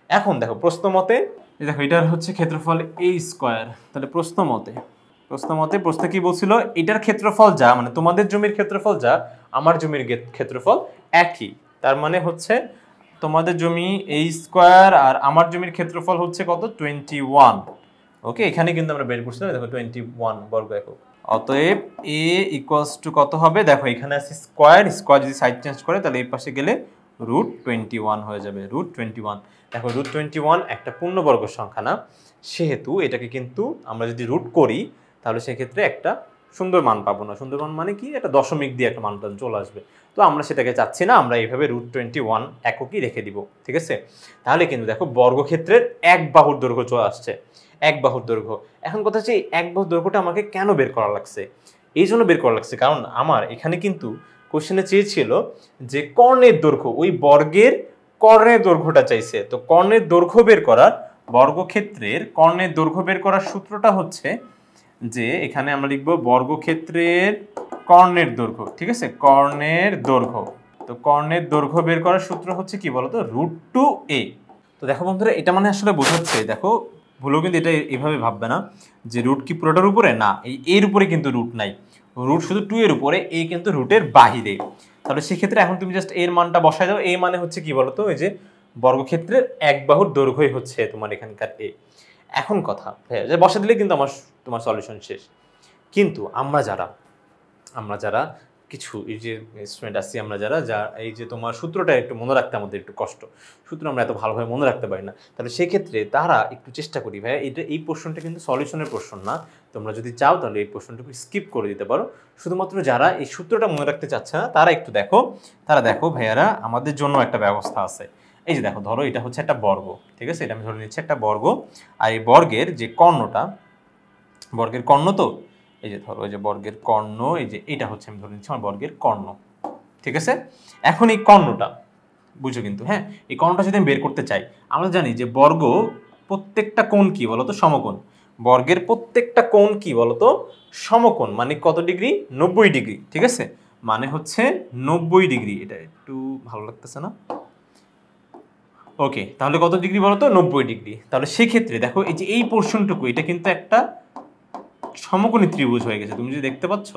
এখন দেখো প্রশ্ন মতে, দেখো এটার হচ্ছে ক্ষেত্রফল এ স্কয়ার। তাহলে প্রশ্ন কি বলছিল, এটার ক্ষেত্রফল যা মানে তোমাদের জমির ক্ষেত্রফল যা আমার জমির ক্ষেত্রফল একই। তার মানে হচ্ছে তোমাদের জমি এ স্কয়ার আর আমার জমির ক্ষেত্রফল হচ্ছে কত, 21। ওকে, এখানে কিন্তু আমরা বের করছিলাম, দেখো 21 বর্গ একক। অতএব এ ইকুয়ালস টু কত হবে, দেখো এখানে আছে স্কয়ার যদি সাইড চেঞ্জ করে তাহলে এই পাশে গেলে √21 হয়ে যাবে, √21। দেখো √21 একটা পূর্ণবর্গ সংখ্যা না, সেহেতু এটাকে কিন্তু আমরা যদি রুট করি তাহলে সেক্ষেত্রে একটা সুন্দর মান পাবো না। সুন্দর মান মানে কি, একটা দশমিক দিয়ে একটা মান চলে আসবে। তো আমরা সেটাকে চাচ্ছি না, আমরা এইভাবে √21 এককই রেখে দিব। ঠিক আছে, তাহলে কিন্তু দেখো বর্গক্ষেত্রের এক বাহুর দৈর্ঘ্য চলে আসছে, এক বাহুর দৈর্ঘ্য। এখন কথা হচ্ছে এই এক বাহুর দৈর্ঘ্যটা আমাকে কেন বের করা লাগছে, এই জন্য বের করা লাগছে কারণ আমার এখানে কিন্তু কোশ্চেনে চেয়েছিল যে কর্ণের দৈর্ঘ্য, ওই বর্গের কর্ণের দৈর্ঘ্যটা চাইছে। তো কর্ণের দৈর্ঘ্য বের করার, বর্গক্ষেত্রের কর্ণের দৈর্ঘ্য বের করার সূত্রটা হচ্ছে যে এখানে আমরা লিখব বর্গক্ষেত্রের কর্ণের দৈর্ঘ্য। ঠিক আছে, কর্ণের দৈর্ঘ্য। তো কর্ণের দৈর্ঘ্য বের করার সূত্র হচ্ছে কি বলতো, √2a। তো দেখো বন্ধুরা, এটা মানে আসলে বোঝাচ্ছে, দেখো ভুলেও কিন্তু এটা এইভাবে ভাববে না যে রুট কি পুরোটার উপরে, না, এই এর উপরে কিন্তু রুট নাই, রুট শুধু 2 এর উপরে, এই কিন্তু রুটের বাহিরে। তাহলে সেক্ষেত্রে এখন তুমি জাস্ট এর মানটা বসায় দাও। এই মানে হচ্ছে কি বলতো, এই যে বর্গক্ষেত্রের এক বাহুর দৈর্ঘ্যই হচ্ছে তোমার এখানকার এ। এখন কথা যে বসা দিলে কিন্তু তোমার সলিউশন শেষ। কিন্তু আমরা যারা কিছু এই যে স্টুডেন্ট আছি, আমরা যারা এই যে তোমার সূত্রটা একটু মনে রাখতে আমাদের একটু কষ্ট, সূত্র আমরা এত ভালোভাবে মনে রাখতে পারি না, তাহলে সেক্ষেত্রে তারা একটু চেষ্টা করি ভাইয়া, এই প্রশ্নটা কিন্তু সলিউশনের প্রশ্ন না, তোমরা যদি চাও তাহলে এই প্রশ্নটুকু স্কিপ করে দিতে পারো। শুধুমাত্র যারা এই সূত্রটা মনে রাখতে চাচ্ছে না তারা একটু দেখো, তারা দেখো ভাইয়ারা আমাদের জন্য একটা ব্যবস্থা আছে। এই যে দেখো, ধরো এটা হচ্ছে একটা বর্গ, ঠিক আছে, এটা আমি ধরে নিচ্ছি একটা বর্গ, আর এই বর্গের যে কর্ণটা, বর্গের কর্ণ তো এই যে ধরো এই যে বর্গের কর্ণ, এই যে এটা হচ্ছে আমি ধরে নিচ্ছি আমার বর্গের কর্ণ, ঠিক আছে। এখন এই কর্ণটা বুঝো কিন্তু, হ্যাঁ, এই কর্ণটা যদি আমি বের করতে চাই, আমরা জানি যে বর্গ প্রত্যেকটা কোণ কি বলতো, সমকোণ। বর্গের প্রত্যেকটা কোণ কি বলতো, সমকোণ। মানে কত ডিগ্রি, 90 ডিগ্রি, ঠিক আছে, মানে হচ্ছে 90 ডিগ্রি। এটা একটু ভালো লাগতেছে না, ওকে, তাহলে কত ডিগ্রি বলতো, 90 ডিগ্রি। তাহলে সেক্ষেত্রে দেখো এই যে এই পোর্শনটুকু, এটা কিন্তু একটা সমকোণী ত্রিভুজ হয়ে গেছে। তুমি যদি দেখতে পাচ্ছ,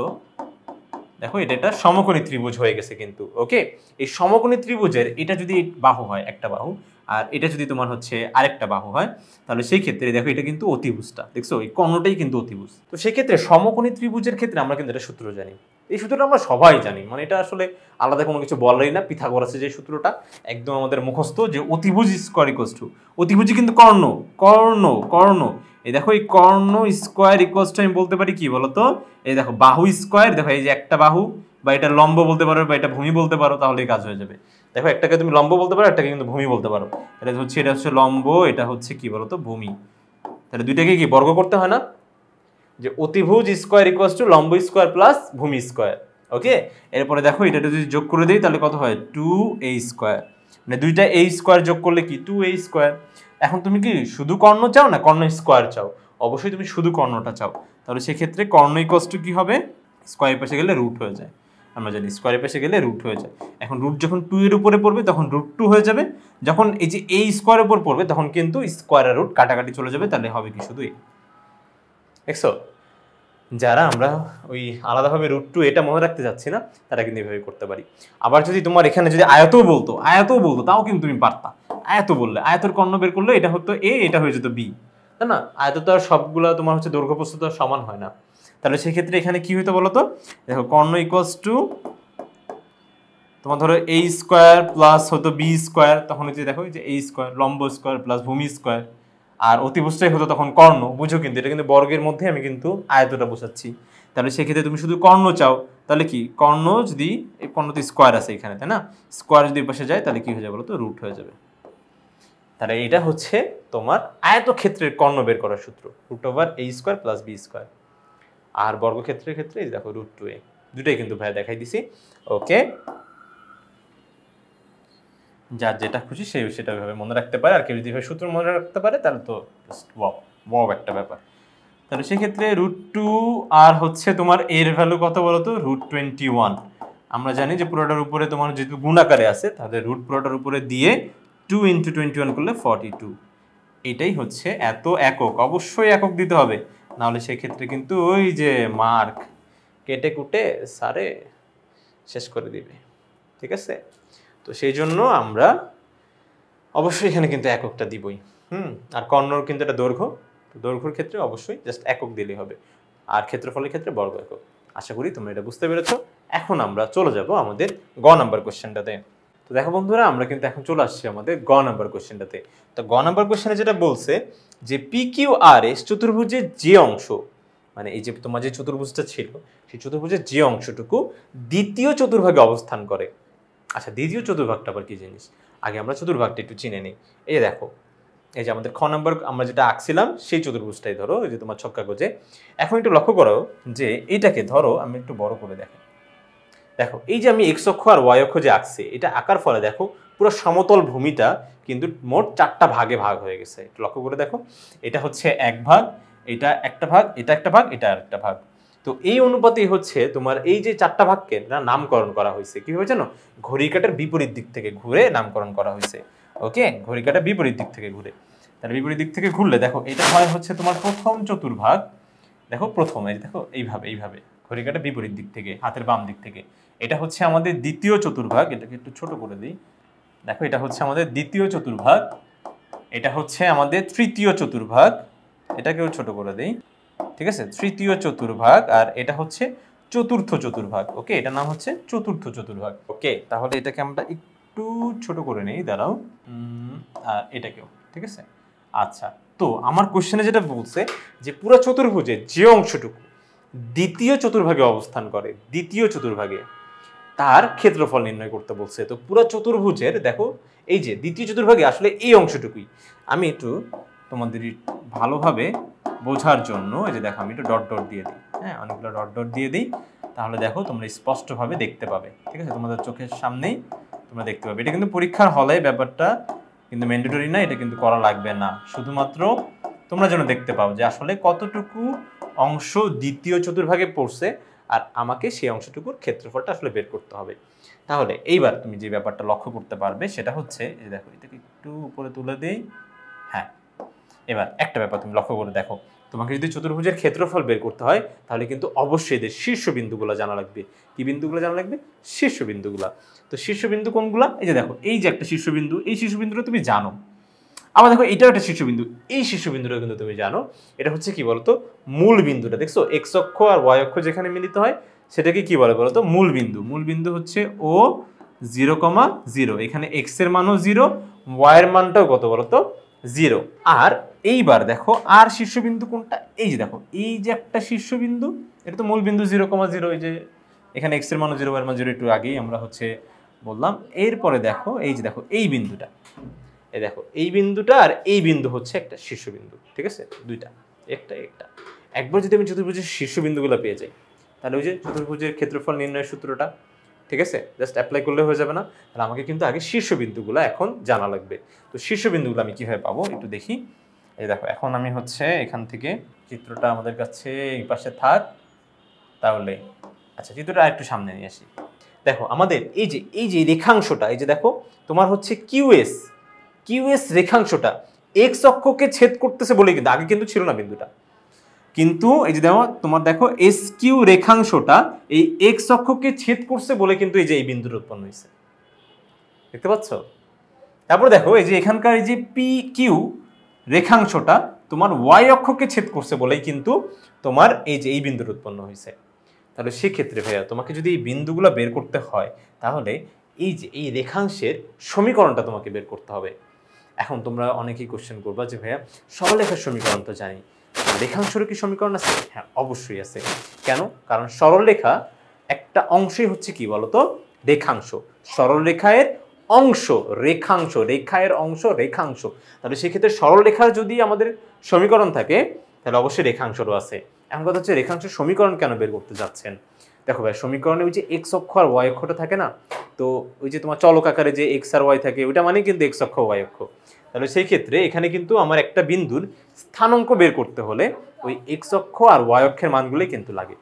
দেখো এটা একটা সমকোণী ত্রিভুজ হয়ে গেছে কিন্তু, ওকে। এই সমকোণী ত্রিভুজের এটা যদি বাহু হয়, একটা বাহু, আর এটা যদি তোমার হচ্ছে আরেকটা বাহু হয়, তাহলে সেই ক্ষেত্রে দেখো এটা কিন্তু অতিভুজটা, দেখছো এই কর্ণটাই কিন্তু অতিভুজ। তো সেই ক্ষেত্রে সমকোণী ত্রিভুজের ক্ষেত্রে আমরা কিন্তু এটা সূত্র জানি, এই সূত্রটা আমরা সবাই জানি, মানে এটা আসলে আলাদা কোনো কিছু বলারই না। পিথাগোরাসের যে সূত্রটা একদম আমাদের মুখস্থ, যে অতিভুজ স্কয়ার ইকুয়ালস টু, অতিভুজই কিন্তু কর্ণ, কর্ণ কর্ণ, এই দেখো এই কর্ণ স্কয়ার ইকুয়ালস টু আমি বলতে পারি কি বলতো, এই দেখো বাহু স্কয়ার, দেখো এই যে একটা বাহু, বা এটা লম্ব বলতে পারো, বা এটা ভূমি বলতে পারো, তাহলে কাজ হয়ে যাবে। দেখো একটাকে তুমি লম্ব বলতে পারো, একটাকে কিন্তু ভূমি বলতে পারো। এটা হচ্ছে লম্ব, এটা হচ্ছে কি বলতো, ভূমি। তাহলে দুইটাকে কি বর্গ করতে হয় না, যে অতিভুজ স্কয়ার ইকুয়ালস টু লম্ব স্কয়ার প্লাস ভূমি স্কয়ার, ওকে। এরপরে দেখো এটা যদি যোগ করে দেই তাহলে কত হয়, 2a স্কয়ার, মানে দুইটা a স্কয়ার যোগ করলে কি 2a স্কয়ার। এখন তুমি কি শুধু কর্ণ চাও না কর্ণ স্কয়ার চাও, অবশ্যই তুমি শুধু কর্ণটা চাও, তাহলে সেক্ষেত্রে কর্ণ ইকুয়ালস টু কি হবে, স্কয়ারের পাশে গেলে রুট হয়ে যায়, আমরা জানি স্কয়ারের পাশে গেলে রুট হয়ে যায়। এখন রুট যখন 2 এর উপরে পড়বে তখন √2 হয়ে যাবে, যখন এই যে a স্কয়ারের উপর পড়বে তখন কিন্তু স্কয়ার আর রুট কাটাকাটি চলে যাবে, তাহলে হবে কি শুধু a, দেখছো। যারা আমরা ওই আলাদাভাবে √2 এটা মনে রাখতে যাচ্ছি না, তারা কিন্তু এভাবে করতে পারি। আবার যদি তোমার এখানে যদি আয়তও বলতো তাও কিন্তু তুমি পারতা। আয়ত বললে, আয়তের কর্ণ বের করলে এটা হতো a, এটা হয়ে যেত b, তাই না। আয়ত তো আর সবগুলো তোমার হচ্ছে দৈর্ঘ্য প্রস্থ তো সমান হয় না, তাহলে সেক্ষেত্রে এখানে কি হইতো বলতো, দেখো কর্ণ ইকুয়ালস টু তোমার ধরো a স্কয়ার প্লাস হতো b স্কয়ার, তখন হচ্ছে দেখো যে a স্কয়ার লম্ব স্কয়ার প্লাস ভূমি স্কয়ার, আর অতিভুজটাই হতো তখন কর্ণ, বুঝো কিন্তু এটা কিন্তু বর্গের মধ্যে আমি কিন্তু আয়তটা বোঝাচ্ছি। তাহলে সেক্ষেত্রে তুমি শুধু কর্ণ চাও, তাহলে কি কর্ণ যদি এই কর্ণ তো স্কয়ার আছে এখানে, তাই না, স্কয়ার যদি পাশে যায় তাহলে কি হয়ে যাবে বলতো, রুট হয়ে যাবে। তাহলে এটা হচ্ছে তোমার আয়তক্ষেত্রের কর্ণ বের করার সূত্র, √a square plus b square. আর বর্গক্ষেত্রের ক্ষেত্রে এই দেখো √2a, দুটাই কিন্তু ভাই দেখাই দিছি, ওকে। যার যেটা খুশি সে সেটা ভাবে মনে রাখতে পারে, আর কেউ যদি সূত্র মনে রাখতে পারে তাহলে তো ওয়াও একটা ব্যাপার। তাহলে সেক্ষেত্রে √2 আর হচ্ছে তোমার এর ভ্যালু কত বলতো, √21। আমরা জানি যে পুরোটার উপরে তোমার যেহেতু গুণাকারে আছে, তাহলে রুট পুরোটার উপরে দিয়ে 2 × 21 করলে 42। এটাই হচ্ছে এত একক, অবশ্যই একক দিতে হবে, নাহলে সেক্ষেত্রে কিন্তু ওই যে মার্ক কেটে কুটে সারে শেষ করে দিবে, ঠিক আছে। তো সেই জন্য আমরা অবশ্যই এখানে কিন্তু এককটা দিবই, আর কর্ণর কিন্তু এটা দৈর্ঘ্য, তো দৈর্ঘ্যের ক্ষেত্রে অবশ্যই জাস্ট একক দিলেই হবে, আর ক্ষেত্রফলের ক্ষেত্রে বর্গ একক। আশা করি তোমরা এটা বুঝতে পেরেছো। এখন আমরা চলে যাব আমাদের গ নাম্বার কোশ্চেনটাতে। তো দেখো বন্ধুরা, আমরা কিন্তু এখন চলে আসছি আমাদের গ নাম্বার কোশ্চেনটাতে। তো গ নাম্বার কোশ্চেনে যেটা বলছে যে PQRS চতুর্ভুজের যে অংশ, মানে এই যে তোমার যে চতুর্ভুজটা ছিল সেই চতুর্ভুজের যে অংশটুকু দ্বিতীয় চতুর্ভাগে অবস্থান করে। আচ্ছা, দ্বিতীয় চতুর্ভাগটা আবার কি জিনিস, আগে আমরা চতুর্ভাগটা একটু চিনে নিই। এই দেখো, এই যে আমাদের খ নাম্বার আমরা যেটা আঁকছিলাম সেই চতুর্ভুজটাই ধরো, এই যে তোমার ছক্কা গোজে। এখন একটু লক্ষ্য করো যে এইটাকে ধরো আমি একটু বড় করে দেখো, দেখো এই যে আমি এক্স অক্ষ আর ওয়াই অক্ষ যে আঁকছি, এটা আঁকার ফলে দেখো পুরো সমতল ভূমিটা কিন্তু মোট 4টা ভাগে ভাগ হয়ে গেছে। একটু লক্ষ্য করে দেখো, এটা হচ্ছে এক ভাগ, এটা একটা ভাগ, এটা একটা ভাগ, এটা আরেকটা ভাগ। তো এই অনুপাতেই হচ্ছে তোমার এই যে 4টা ভাগকে নামকরণ করা হয়েছে কিভাবে জানো, ঘড়ি কাঁটার বিপরীত দিক থেকে ঘুরে নামকরণ করা হয়েছে, ওকে। ঘড়ি কাঁটার বিপরীত দিক থেকে ঘুরে, তাহলে বিপরীত দিক থেকে ঘুরলে দেখো এটা হয় হচ্ছে তোমার প্রথম চতুর্ভাগ। দেখো প্রথম, এই দেখো এইভাবে এইভাবে ঘড়ি কাঁটার বিপরীত দিক থেকে, হাতের বাম দিক থেকে। এটা হচ্ছে আমাদের দ্বিতীয় চতুর্ভাগ, এটাকে একটু ছোট করে দিই। দেখো এটা হচ্ছে আমাদের দ্বিতীয় চতুর্ভাগ, এটা হচ্ছে আমাদের তৃতীয় চতুর্ভাগ, এটাকেও ছোট করে দেই, ঠিক আছে? তৃতীয় চতুর্ভাগ, আর এটা হচ্ছে চতুর্থ চতুর্ভাগ। ওকে, এটার নাম হচ্ছে চতুর্থ চতুর্ভাগ। ওকে, তাহলে এটাকে আমরা একটু ছোট করে নেই, দাঁড়াও। আর এটাকেও, ঠিক আছে? আচ্ছা, তো আমার কোশ্চেনে যেটা বলছে যে পুরো চতুর্ভুজের যে অংশটুকু দ্বিতীয় চতুর্ভাগে অবস্থান করে, দ্বিতীয় চতুর্ভাগে তার ক্ষেত্রফল নির্ণয় করতে বলছে। তো পুরো চতুর্ভুজের দেখো এই যে দ্বিতীয় চতুর্ভাগে আসলে এই অংশটুকুই, আমি একটু তোমাদের ভালোভাবে বোঝার জন্য এই যে দেখো আমি একটু ডট ডট দিয়ে দিই, হ্যাঁ, অনেকগুলো ডট ডট দিয়ে দিই, তাহলে দেখো তোমরা স্পষ্টভাবে দেখতে পাবে, ঠিক আছে? তোমাদের চোখের সামনেই তোমরা দেখতে পাবে। এটা কিন্তু পরীক্ষার হলে ব্যাপারটা কিন্তু ম্যান্ডেটরি না, এটা কিন্তু করা লাগবে না, শুধুমাত্র তোমরা যেন দেখতে পাও যে আসলে কতটুকু অংশ দ্বিতীয় চতুর্ভাগে পড়ছে আর আমাকে সেই অংশটুকুর ক্ষেত্রফলটা আসলে বের করতে হবে। তাহলে এইবার তুমি যে ব্যাপারটা লক্ষ্য করতে পারবে সেটা হচ্ছে, এই দেখো এটাকে একটু উপরে তুলে দেই, হ্যাঁ, এবার একটা ব্যাপার তুমি লক্ষ্য করে দেখো, তোমাকে যদি চতুর্ভুজের ক্ষেত্রফল বের করতে হয় তাহলে কিন্তু অবশ্যই এদের শীর্ষবিন্দুগুলো জানা লাগবে। কি বিন্দুগুলো জানা লাগবে? শীর্ষবিন্দুগুলো। তো শীর্ষবিন্দু কোনগুলা? এই যে দেখো এই যে একটা শীর্ষবিন্দু, এই শীর্ষবিন্দুটা তুমি জানো। আবার দেখো এটাও একটা শীর্ষবিন্দু, এই শীর্ষবিন্দুটা কিন্তু তুমি জানো। এটা হচ্ছে কি বলতো? মূল বিন্দুটা। দেখছো এক্স অক্ষ আর ওয়াই অক্ষ যেখানে মিলিত হয় সেটাকে কি বলে বলতো? মূল বিন্দু। মূল বিন্দু হচ্ছে ও 0,0। এখানে এক্স এর মানও 0, ওয়াই এর মানটাও কত বলতো? 0। আর এইবার দেখো আর শীর্ষবিন্দু কোনটা? এই যে দেখো এই যে একটা শীর্ষবিন্দু, এটা তো মূল বিন্দু 0,0। এই যে এখানে এক্স এর মানও 0, ওয়াই এর মান 0, একটু আগেই আমরা হচ্ছে বললাম। এরপরে দেখো এই যে দেখো এই বিন্দুটা, এই দেখো এই বিন্দুটা আর এই বিন্দু হচ্ছে একটা শীর্ষবিন্দু, ঠিক আছে? দুইটা, একটা একটা। একবার যদি আমি চতুর্ভুজের শীর্ষবিন্দুগুলো পেয়ে যাই তাহলে ওই যে চতুর্ভুজের ক্ষেত্রফল নির্ণয়ের সূত্রটা, ঠিক আছে, জাস্ট অ্যাপ্লাই করলে হয়ে যাবে না? তাহলে আমাকে কিন্তু আগে শীর্ষবিন্দুগুলো এখন জানা লাগবে। তো শীর্ষবিন্দুগুলো আমি কিভাবে পাবো একটু দেখি। এই দেখো এখন আমি হচ্ছে এখান থেকে চিত্রটা আমাদের কাছে এই পাশে থাক, তাহলে আচ্ছা চিত্রটা আরেকটু সামনে নিয়ে আসি। দেখো আমাদের এই যে রেখাংশটা, এই যে দেখো তোমার হচ্ছে কিউএস রেখাংশটা এক্স অক্ষকে ছেদ করতেছে বলে, কিন্তু আগে কিন্তু ছিল না বিন্দুটা, কিন্তু এই যে দেখো তোমার দেখো এস কিউ রেখাংশটা এই এক্স অক্ষকে ছেদ করছে বলে কিন্তু এই যে এই বিন্দুটা উৎপন্ন হয়েছে, দেখতে পাচ্ছ? তারপর দেখো এই যে এখানকার এই যে পি কিউ রেখাংশটা তোমার ওয়াই অক্ষকে ছেদ করছে বলেই কিন্তু তোমার এই যে এই বিন্দুটা উৎপন্ন হয়েছে। তাহলে সেক্ষেত্রে ভাইয়া তোমাকে যদি এই বিন্দুগুলো বের করতে হয় তাহলে এই যে এই রেখাংশের সমীকরণটা তোমাকে বের করতে হবে। এখন তোমরা অনেকেই কোশ্চেন করবা যে ভাইয়া সরলরেখার সমীকরণ তো জানি, রেখাংশেরও কি সমীকরণ আছে? হ্যাঁ অবশ্যই আছে। কেন? কারণ সরলরেখা একটা অংশই হচ্ছে কি বলতো? রেখাংশ। সরলরেখায়ের অংশ রেখাংশ, রেখায়ের অংশ রেখাংশ। তাহলে সেক্ষেত্রে সরলরেখার যদি আমাদের সমীকরণ থাকে তাহলে অবশ্যই রেখাংশরও আছে। এখন কথা হচ্ছে রেখাংশের সমীকরণ কেন বের করতে যাচ্ছেন? দেখো ভাই সমীকরণে ওই যে এক্স অক্ষ আর ওয়াই অক্ষটা থাকে না, তো ওই যে তোমার চলক আকারে যে এক্স আর ওয়াই থাকে ওইটা মানে কিন্তু এক্স অক্ষ ওয়াই অক্ষ। তাহলে সেই ক্ষেত্রে এখানে কিন্তু আমার একটা বিন্দুর স্থানাঙ্ক বের করতে হলে ওই এক্স অক্ষ আর ওয়াই অক্ষের মানগুলোই কিন্তু লাগে।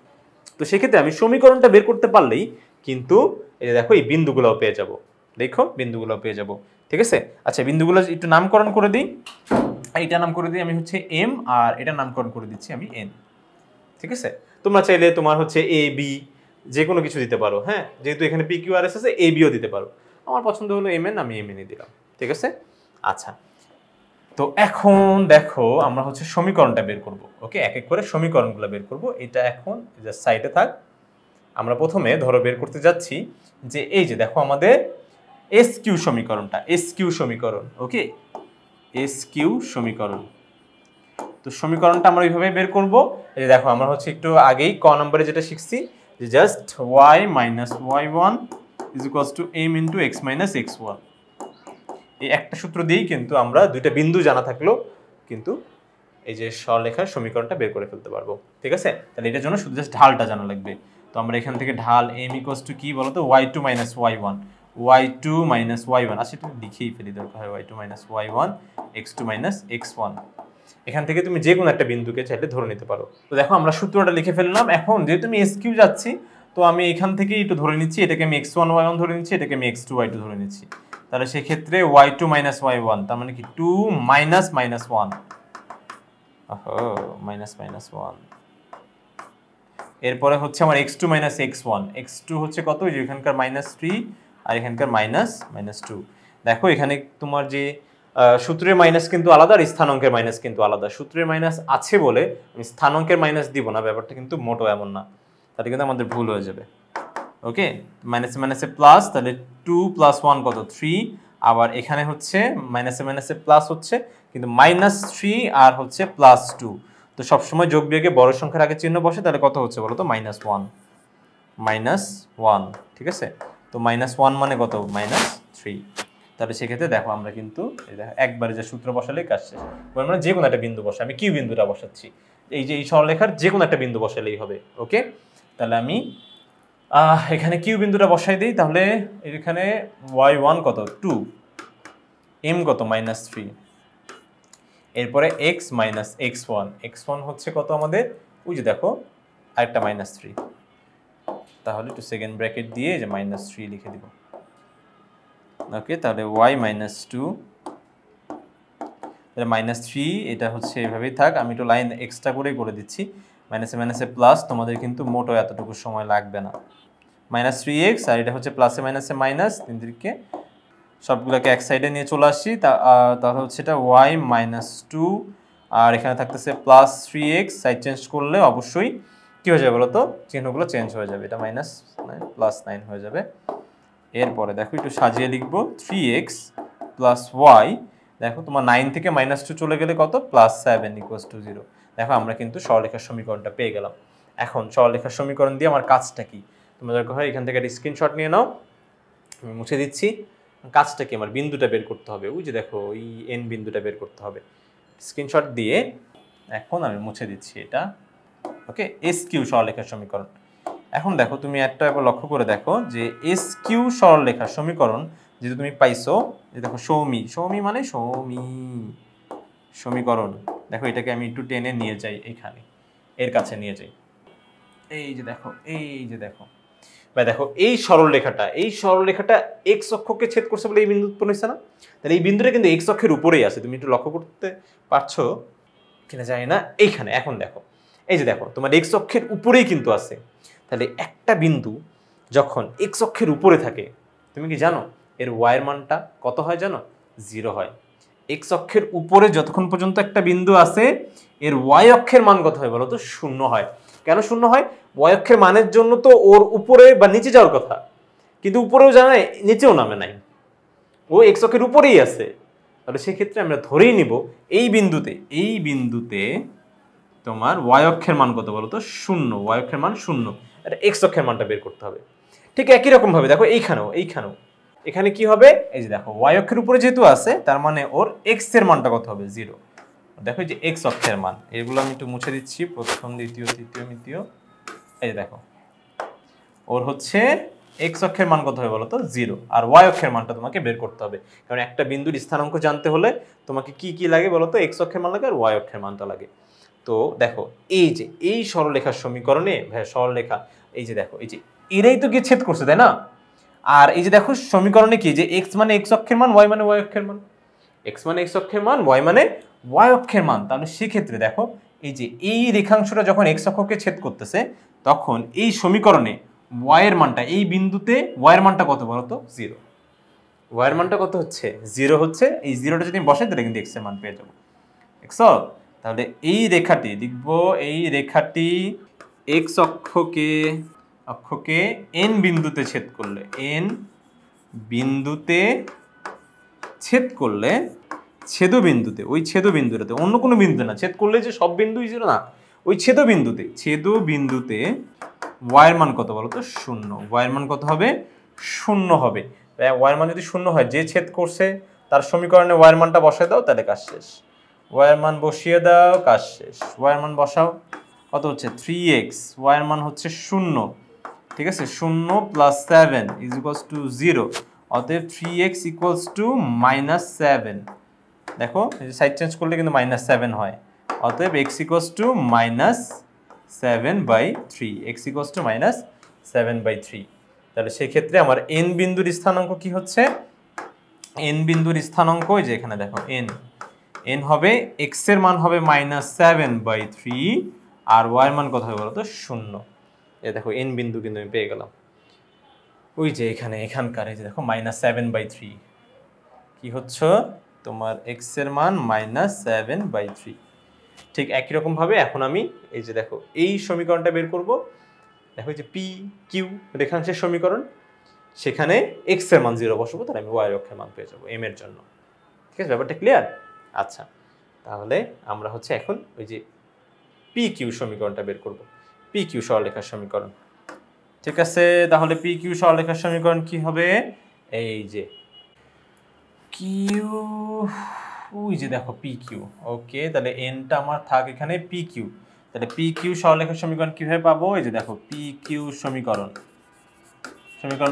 তো সেক্ষেত্রে আমি সমীকরণটা বের করতে পারলেই কিন্তু এই যে দেখো এই বিন্দুগুলোও পেয়ে যাব, দেখো বিন্দুগুলোও পেয়ে যাব, ঠিক আছে? আচ্ছা বিন্দুগুলো একটু নামকরণ করে দিই। এইটা নাম করে দিই আমি হচ্ছে এম, আর এটা নামকরণ করে দিচ্ছি আমি এন, ঠিক আছে? তোমরা চাইলে তোমার হচ্ছে এ বি যে কোনো কিছু দিতে পারো, হ্যাঁ, যেহেতু এখানে পি কিউ আর এস আছে এ বিও দিতে পারো। আমার পছন্দ হলো এম এন, আমি এম এনই দিলাম, ঠিক আছে? আচ্ছা, তো এখন দেখো আমরা হচ্ছে সমীকরণটা বের করব। ওকে, এক এক করে সমীকরণগুলো বের করব। এটা এখন জাস্ট সাইডে থাক। আমরা প্রথমে ধরো বের করতে যাচ্ছি যে এই যে দেখো আমাদের এস কিউ সমীকরণটা, এস কিউ সমীকরণ। ওকে, এস কিউ সমীকরণ। তো সমীকরণটা আমরা এইভাবে বের করব। এই যে দেখো আমরা হচ্ছে একটু আগেই ক নম্বরে যেটা শিখছি যে just y minus y1 is equals to m into x minus x1। এই একটা সূত্র দিয়েই কিন্তু আমরা দুইটা বিন্দু জানা থাকলেও কিন্তু এই যে সরলরেখার সমীকরণটা বের করে ফেলতে পারবো, ঠিক আছে? তাহলে এটার জন্য শুধু জাস্ট ঢালটা জানা লাগবে। তো আমরা এখান থেকে ঢাল m ইকুয়ালস টু কি বলতো? y2 minus y1, y2 minus y1। আচ্ছা এটা লিখেই ফেলি দরকার হয়, y2 minus y1 x2 minus x1। এখান থেকে তুমি যে কোনো একটা বিন্দুকে চাইলে ধরে নিতে পারো। তো দেখো আমরা সূত্রটা লিখে ফেললাম। এখন যেহেতু আমি এস কিউ যাচ্ছি তো আমি এখান থেকেই একটু ধরে নিচ্ছি, এটাকে আমি x1 y1 ধরে নিচ্ছি, এটাকে আমি x2 y2 ধরে নিচ্ছি। তাহলে সেক্ষেত্রে y2 মাইনাস y1 তার মানে কি 2 মাইনাস মাইনাস 1, মাইনাস মাইনাস 1। এরপরে হচ্ছে আমার x2 মাইনাস x1, x2 হচ্ছে কত? যে এখানকার মাইনাস 3 আর এখানকার মাইনাস মাইনাস 2। দেখো এখানে তোমার যে সূত্রের মাইনাস কিন্তু আলাদা আর স্থানাঙ্কের মাইনাস কিন্তু আলাদা। সূত্রের মাইনাস আছে বলে আমি স্থানাঙ্কের মাইনাস দিব না, ব্যাপারটা কিন্তু মোটো এমন না, তাহলে কিন্তু আমাদের ভুল হয়ে যাবে। ওকে, মাইনাসে মাইনাসে প্লাস, তাহলে 2 + 1 কত 3, আবার এখানে হচ্ছে মাইনাসে মাইনাসে প্লাস হচ্ছে কিন্তু -3 আর হচ্ছে +2। তো সবসময় যোগ বিয়োগে বড় সংখ্যার আগে চিহ্ন বসে, তাহলে কত হচ্ছে বলো তো -1, -1, ঠিক আছে। তো -1 মানে কত -3। তাহলে সেক্ষেত্রে দেখো আমরা কিন্তু এই দেখো একবারে যে সূত্র বসালেই কাজ শেষ। মানে যে কোনো একটা বিন্দু বসে, আমি কিউ বিন্দুটা বসাচ্ছি, এই যে এই সরলরেখার যে কোনো একটা বিন্দু বসালেই হবে। ওকে, তাহলে আমি এখানে কিউ বিন্দুটা বসাই দিই, তাহলে এখানে y1 কত 2, m কত -3, এরপরে x - x1, x1 হচ্ছে কত আমাদের ওই যে দেখো আরেকটা -3, তাহলে একটু সেকেন্ড ব্র্যাকেট দিয়ে যে -3 লিখে দিব। ওকে, তাহলে y -2, তাহলে -3, এটা হচ্ছে এভাবেই থাক, আমি একটু লাইন এক্সট্রা করেই করে দিচ্ছি। মাইনাসে মাইনাসে প্লাস, তোমাদের কিন্তু মোটো এতটুকু সময় লাগবে না। -3x, আর এটা হচ্ছে প্লাসে মাইনাসে মাইনাস, তিন দিকে সবগুলোকে এক সাইডে নিয়ে চলে আসছি, তাহলে হচ্ছে এটা y -2, আর এখানে থাকতেছে +3x, সাইড চেঞ্জ করলে অবশ্যই কি হয়ে যাবে বলো তো, চিহ্নগুলো চেঞ্জ হয়ে যাবে, এটা -9 হয়ে যাবে। এরপরে দেখো একটু সাজিয়ে লিখবো 3x + y, দেখো তোমার 9 থেকে -2 চলে গেলে কত +7 = 0। দেখো আমরা কিন্তু সরলরেখার সমীকরণটা পেয়ে গেলাম। এখন সরলরেখার সমীকরণ দিয়ে আমার কাজটা কি, তোমরা দরকার হয় এখান থেকে একটা স্ক্রিনশট নিয়ে নাও, আমি মুছে দিচ্ছি। কাজটা কি, আমার বিন্দুটা বের করতে হবে, ওই যে দেখো এই এন বিন্দুটা বের করতে হবে। স্ক্রিনশট দিয়ে এখন আমি মুছে দিচ্ছি এটা। ওকে, এস কিউ সরলরেখার সমীকরণ। এখন দেখো তুমি একটা এবার লক্ষ্য করে দেখো যে এস কিউ সরলরেখার সমীকরণ যেটা তুমি পাইছো, যে দেখো সৌমি মানে সমীকরণ। দেখো এটাকে আমি একটু টেনে নিয়ে যাই, এখানে এর কাছে নিয়ে যাই, এই যে দেখো ভাই, দেখো এই সরলরেখাটা এক্স অক্ষকে ছেদ করছে বলে এই বিন্দু উৎপন্ন হয়েছে না, তাহলে এই বিন্দুটা কিন্তু এক্স অক্ষের উপরেই আছে, তুমি একটু লক্ষ্য করতে পারছো কিনা জানি না। এইখানে এখন দেখো, এই যে দেখো তোমার এক্স অক্ষের উপরেই কিন্তু আছে, তাহলে একটা বিন্দু যখন এক্স অক্ষের উপরে থাকে, তুমি কি জানো এর ওয়াইয়ের মানটা কত হয় জানো, 0 হয়। এক্স অক্ষের উপরে যতক্ষণ পর্যন্ত একটা বিন্দু আছে, এর ওয়াই অক্ষের মান কত হয় বলো তো, 0 হয়। কেন 0 হয়, ওয়াই অক্ষের মানের জন্য তো ওর উপরে বা নিচে যাওয়ার কথা, কিন্তু উপরেও জানায় নিচেও নামে নাই, ও এক্স অক্ষের উপরেই আছে। তাহলে সেক্ষেত্রে আমরা ধরেই নিব এই বিন্দুতে তোমার ওয়াই অক্ষের মান কত বলো তো, 0, ওয়াই অক্ষের মান 0, এটা এক্স অক্ষের মানটা বের করতে হবে। ঠিক একই রকম ভাবে দেখো এইখানেও এখানে কি হবে, এই যে দেখো ওয়াই অক্ষের উপরে যেহেতু আছে, তার মানে ওর এক্স এর মানটা কত হবে, 0। দেখো এই যে এক্স অক্ষের মান, এগুলো আমি একটু মুছে দিচ্ছি, প্রথম দ্বিতীয় তৃতীয় তৃতীয়, এই যে দেখো ওর হচ্ছে এক্স অক্ষের মান কত হবে বলো তো, 0, আর ওয়াই অক্ষের মানটা তোমাকে বের করতে হবে, কারণ একটা বিন্দুর স্থানাঙ্ক জানতে হলে তোমাকে কি কি লাগে বলো তো, এক্স অক্ষের মান লাগে আর ওয়াই অক্ষের মানটা লাগে। তো দেখো এই যে এই সরলরেখার সমীকরণে ভাই, সরলরেখা এই যে দেখো এই যে এরাই তো গিয়ে ছেদ করছে, তাই না। আর এই যে দেখো সমীকরণে কি, যে এক্স মানে এক্স অক্ষের মান, ওয়াই মানে ওয়াই অক্ষের মান, এক্স মানে এক্স অক্ষের মান, ওয়াই মানে ওয়াই অক্ষের মান। তাহলে সেক্ষেত্রে দেখো এই যে এই রেখাংশটা যখন এক্স অক্ষকে ছেদ করতেছে, তখন এই সমীকরণে ওয়াই এর মানটা, এই বিন্দুতে ওয়াই এর মানটা কত বলো তো, 0। ওয়াই এর মানটা কত হচ্ছে, 0 হচ্ছে। এই 0টা যদি বসাই তাহলে কিন্তু এক্স এর মান পেয়ে যাবো, দেখছো। তাহলে এই রেখাটি লিখব, এই রেখাটি এক্স অক্ষকে এন বিন্দুতে ছেদ করলে, এন বিন্দুতে ছেদ করলে, ছেদবিন্দুতে, ওই ছেদবিন্দুটাতে, অন্য কোনো বিন্দুতে না, ছেদ করলে যে সব বিন্দুই 0 না, ওই ছেদবিন্দুতে ওয়াইয়ের মান কত বলো তো, 0। ওয়াইয়ের মান কত হবে, 0 হবে। ওয়াইয়ের মান যদি 0 হয়, যে ছেদ করছে তার সমীকরণে ওয়াইয়ের মানটা বসায় দাও, তাহলে কাজ শেষ। ওয়াইয়ের মান বসিয়ে দাও, কাজ শেষ। ওয়াইয়ের মান বসাও, কত হচ্ছে 3x, ওয়াইয়ের মান হচ্ছে 0, ঠিক আছে, 0 + 7 = 0, অতএব 3x = -7। দেখো এই যে সাইড চেঞ্জ করলে কিন্তু -7 হয়, অতএব x = -7/3, x = -7/3। তাহলে সেক্ষেত্রে আমার n বিন্দুর স্থানাঙ্ক কি হচ্ছে, n বিন্দুর স্থানাঙ্ক ওই যে এখানে দেখো n হবে, x এর মান হবে -7/3, আর y এর মান কত হবে বলো তো, 0। এই দেখো n বিন্দু কিন্তু আমি পেয়ে গেলাম, ওই যে এখানকার এই যে দেখো -7/3 কি হচ্ছে, তোমার এক্স এর মান -7/3। ঠিক একই রকম ভাবে এখন আমি এই যে দেখো এই সমীকরণটা বের করব। দেখো যে পি কিউ রেখাংশের সমীকরণ, সেখানে এক্স এর মান 0 বসাবো, তাহলে আমি ওয়াই অক্ষের মান পেয়ে যাবো এম এর জন্য। ঠিক আছে, ব্যাপারটা ক্লিয়ার? আচ্ছা, তাহলে আমরা হচ্ছে এখন ওই যে পি কিউ সমীকরণটা বের করব, পি কিউ সরলরেখার সমীকরণ। ঠিক আছে, তাহলে পি কিউ সরলরেখার সমীকরণ কি হবে? এই যে কিউ, ওই যে দেখো পি কিউ। ওকে, তাহলে এনটা আমার থাক এখানে পি কিউ। তাহলে পি কিউ সরলরেখার সমীকরণ কিভাবে পাবো? এই যে দেখো পি কিউ সমীকরণ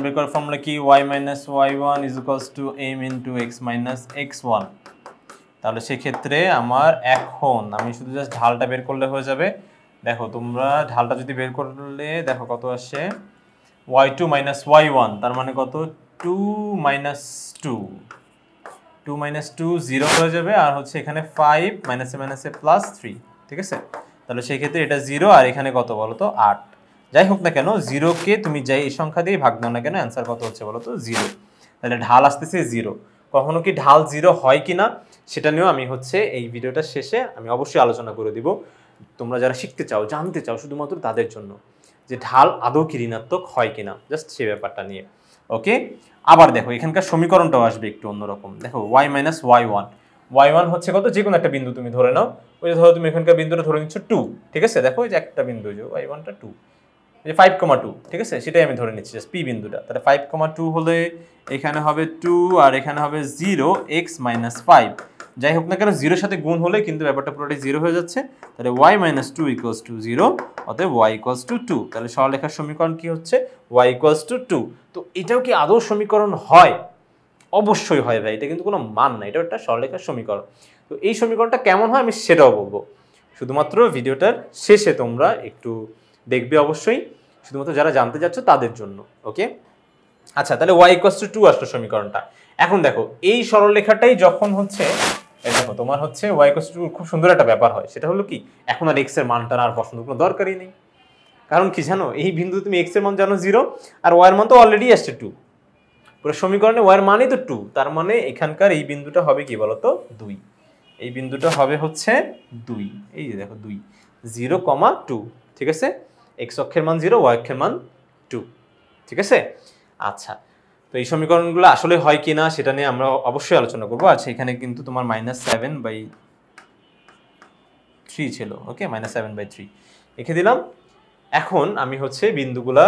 বের করার ফর্মুলা কি? y - y1 = m * x - x1। তাহলে সেক্ষেত্রে আমার এখন আমি শুধু জাস্ট ঢালটা বের করলে হয়ে যাবে। দেখো তোমরা ঢালটা যদি বের করলে দেখো কত আসে, y2 - y1, তার মানে কত? 2 - 2, 2 - 2 0 হয়ে যাবে, আর হচ্ছে এখানে 5 -3। ঠিক আছে, তাহলে সেই ক্ষেত্রে এটা 0, আর এখানে কত বলো তো? 8। যাই হোক না কেন, 0কে তুমি যাই এই সংখ্যা দিয়ে ভাগ দাও না কেন, অ্যান্সার কত হচ্ছে বলো তো? 0। তাহলে ঢাল আসতেছে 0। কখনো কি ঢাল 0 হয় কিনা সেটা নিয়েও আমি হচ্ছে এই ভিডিওটার শেষে আমি অবশ্যই আলোচনা করে দিব। তোমরা যারা শিখতে চাও, জানতে চাও, শুধুমাত্র তাদের জন্য, যে ঢাল আদৌ কি ঋণাত্মক হয় কিনা, জাস্ট সেই ব্যাপারটা নিয়ে। ওকে, আবার দেখো এখানকার সমীকরণটাও আসবে একটু অন্যরকম। দেখো y - y1, y1 হচ্ছে কত? যে কোনো একটা বিন্দু তুমি ধরে নাও। ওই যে ধরো তুমি এখানকার বিন্দুটা ধরে নিচ্ছ 2। ঠিক আছে, দেখো এই যে একটা বিন্দু, যে y1টা 2, যে 5,2। ঠিক আছে, সেটাই আমি ধরে নিচ্ছি, জাস্ট পি বিন্দুটা। তাহলে 5,2 হলে এখানে হবে 2, আর এখানে হবে 0 x - 5। যাই হোক না কেন, 0-র সাথে গুণ হলে কিন্তু ব্যাপারটা পুরোটাই 0 হয়ে যাচ্ছে। তাহলে y - 2 = 0, অতএব y = 2। তাহলে সরলরেখার সমীকরণ কি হচ্ছে? y = 2। তো এটাও কি আদৌ সমীকরণ হয়? অবশ্যই হয় ভাই, এটা কিন্তু কোনো মান না, এটা একটা সরলরেখার সমীকরণ। তো এই সমীকরণটা কেমন হয় আমি সেটাও বলবো, শুধুমাত্র ভিডিওটার শেষে তোমরা একটু দেখবে অবশ্যই, শুধুমাত্র যারা জানতে চাচ্ছ তাদের জন্য। ওকে, আচ্ছা, তাহলে y = 2 আসলো সমীকরণটা। এখন দেখো এই সরলরেখাটাই যখন হচ্ছে, এই দেখো তোমার হচ্ছে y = 2, খুব সুন্দর একটা ব্যাপার হয়, সেটা হলো কি, এখন আর x এর মানটা আর বসানোর কোনো দরকারই নেই। কারণ কি জানো, এই বিন্দু তুমি x এর মান জানো 0, আর y এর মান তো অলরেডি আসছে 2। পুরো সমীকরণে y এর মানই তো 2, তার মানে এখানকার এই বিন্দুটা হবে কি বলতো? 2। এই বিন্দুটা হবে হচ্ছে 2। এই যে দেখো 2, 0,2। ঠিক আছে, x অক্ষের মান 0, y অক্ষের মান 2। ঠিক আছে, আচ্ছা, তো এই সমীকরণগুলো আসলে হয় কিনা সেটা নিয়ে আমরা অবশ্যই আলোচনা করবো। আচ্ছা, এখানে কিন্তু তোমার -7/3 ছিল। ওকে, -7/3 লিখে দিলাম। এখন আমি হচ্ছে বিন্দুগুলা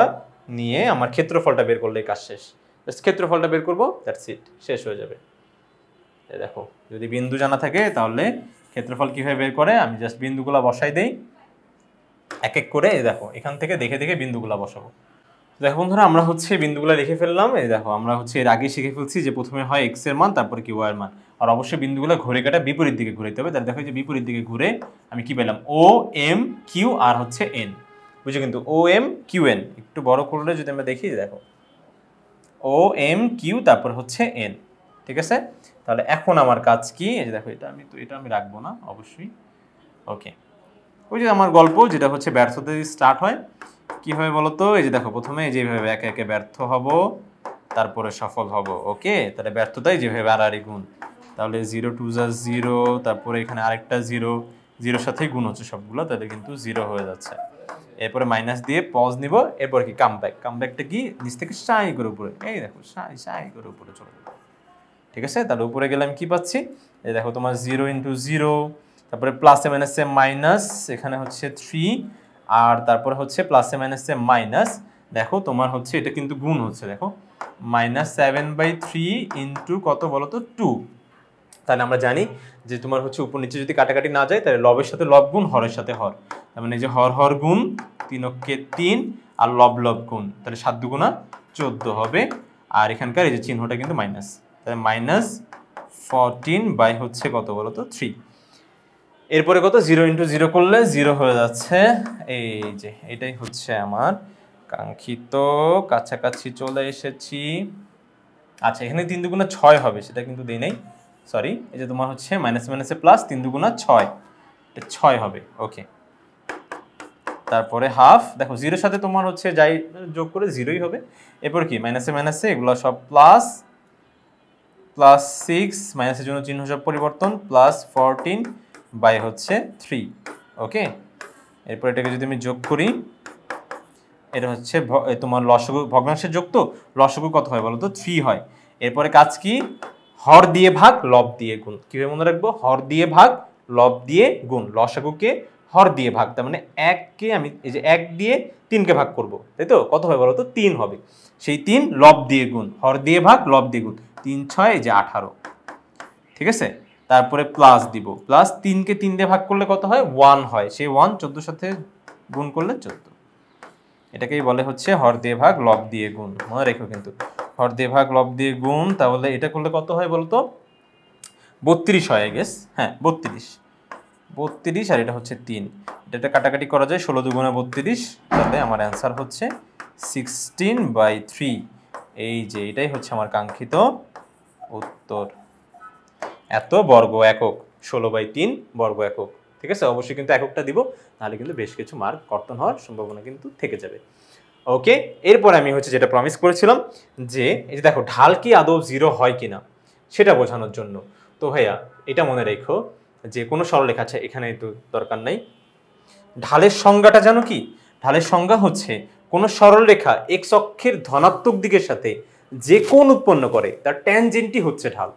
নিয়ে আমার ক্ষেত্রফলটা বের করলে কাজ শেষ। জাস্ট ক্ষেত্রফলটা বের করবো, দ্যাটস ইট, শেষ হয়ে যাবে। দেখো যদি বিন্দু জানা থাকে তাহলে ক্ষেত্রফল কিভাবে বের করে, আমি জাস্ট বিন্দুগুলা বসাই দেই এক এক করে। দেখো এখান থেকে দেখে দেখে বিন্দুগুলা বসাবো। দেখো বন্ধুরা, আমরা হচ্ছে বিন্দুগুলা লিখে ফেললাম। এই দেখো আমরা হচ্ছে এর আগে শিখে ফেলছি যে প্রথমে হয় x এর মান, তারপরে কি y এর মান, আর অবশ্যই বিন্দুগুলো ঘুরে কাটা বিপরীত দিকে ঘুরাইতে হবে। তাহলে দেখো যে বিপরীত দিকে ঘুরে আমি কি পেলাম? o m q আর হচ্ছে n। বুঝছো কিন্তু o m q n একটু বড় করলে যদি আমরা দেখি, দেখো o m q তারপর হচ্ছে n। ঠিক আছে, তাহলে এখন আমার কাজ কি? এই যে দেখো এটা আমি রাখবো না অবশ্যই। ওকে, ওই যে আমার গল্প যেটা হচ্ছে ব্যর্থতা দিয়ে স্টার্ট হয়, কি হবে বলো তো? এই যে দেখো প্রথমে যেভাবে একে একে ব্যর্থ হব, তারপরে সফল হব। ওকে, তাহলে ব্যর্থতাই যেভাবে আড়াআড়ি গুণ, তাহলে 0 2 যা 0, তারপরে এখানে আরেকটা 0, 0-র সাথেই গুণ হচ্ছে সবগুলো, তাহলে কিন্তু 0 হয়ে যাচ্ছে। এরপরে মাইনাস দিয়ে পজ নিব, এরপর কি কামব্যাকটা কি নিচ থেকে সাই করে উপরে, এই দেখো সাই করে উপরে চলে যাবে। ঠিক আছে, তাহলে উপরে গেলে আমি কি পাচ্ছি? এই দেখো তোমার 0 × 0, তারপরে প্লাসে মাইনাসে মাইনাস, এখানে হচ্ছে 3, আর তারপরে হচ্ছে প্লাসে মাইনাসে মাইনাস। দেখো তোমার হচ্ছে এটা কিন্তু গুণ হচ্ছে, দেখো -7/3 ইন্টু কত বলো তো? 2। তাহলে আমরা জানি যে তোমার হচ্ছে উপর নিচে যদি কাটাকাটি না যায়, তাহলে লবের সাথে লব গুণ, হরের সাথে হর। তার মানে এই যে হর গুণ 3 অক্ষে 3, আর লব গুণ, তাহলে 7 × 2 = 14 হবে। আর এখানকার এই যে চিহ্নটা কিন্তু মাইনাস, তাহলে -14 হচ্ছে কত বলো তো? 3। এরপরে কত? 0 × 0 করলে 0 হয়ে যাচ্ছে। এই যে এটাই হচ্ছে আমার কাঙ্ক্ষিত, কাছাকাছি চলে এসেছি। আচ্ছা, এখানে 3 × 6 হবে, সেটা কিন্তু দেই নাই, সরি। এই যে তোমার হচ্ছে মাইনাস মাইনাসে প্লাস, 3 × 6, এটা 6 হবে। ওকে, তারপরে হাফ, দেখো 0-র সাথে তোমার হচ্ছে যাই যোগ করে 0ই হবে। এরপর কি মাইনাসে মাইনাসে এগুলো সব প্লাস, প্লাস 6 মাইনাসের জন্য চিহ্ন সব পরিবর্তন প্লাস 14 বাই হচ্ছে 3। ওকে, এরপর এটাকে যদি আমি যোগ করি, এটা হচ্ছে তোমার লসাগু, ভগ্নাংশের যোগ তো লসাগু কত হয় বলো তো 3 হয়। এরপরে কাজ কি, হর দিয়ে ভাগ লব দিয়ে গুণ। কিভাবে মনে রাখবো, হর দিয়ে ভাগ লব দিয়ে গুণ। লসাগুকে হর দিয়ে ভাগ, তার মানে 1কে আমি এই যে 1 দিয়ে 3কে ভাগ করব, তাই তো কত হবে বলো তো 3 হবে। সেই 3 লব দিয়ে গুণ, হর দিয়ে ভাগ লব দিয়ে গুণ, 3 6 এই যে 18। ঠিক আছে, তারপরে প্লাস দিব, প্লাস 3কে 3 দিয়ে ভাগ করলে কত হয় 1 হয়, সেই 1 14 সাথে গুণ করলে 14। এটাকেই বলে হচ্ছে হর দিয়ে ভাগ লব দিয়ে গুণ। মনে রেখো কিন্তু হর দিয়ে ভাগ লব দিয়ে গুণ, তাহলে এটা করলে কত হয় বলতো 32 হয়, আই গেস। হ্যাঁ 32 আর এটা হচ্ছে 3, এটা কাটাকাটি করা যায়, 16 দুগুণে 32, তাহলে আমার অ্যান্সার হচ্ছে 16/3। এই যে এটাই হচ্ছে আমার কাঙ্ক্ষিত উত্তর। এত বর্গ একক, 16/3 বর্গ একক। ঠিক আছে, অবশ্যই কিন্তু এককটা দিব, তাহলে কিন্তু বেশ কিছু মার্ক কর্তন হওয়ার সম্ভাবনা কিন্তু থেকে যাবে। ওকে, এরপর আমি হচ্ছে যেটা প্রমিস করেছিলাম যে এই যে দেখো ঢাল কি আদৌ 0 হয় কিনা সেটা বোঝানোর জন্য। তো ভাইয়া এটা মনে রেখো যে কোনো সরলরেখা আছে, এখানে তো দরকার নাই। ঢালের সংজ্ঞাটা জানো কি, ঢালের সংজ্ঞা হচ্ছে কোনো সরলরেখা এক্স অক্ষের ধনাত্মক দিকের সাথে যে কোণ উৎপন্ন করে তার ট্যানজেন্টই হচ্ছে ঢাল।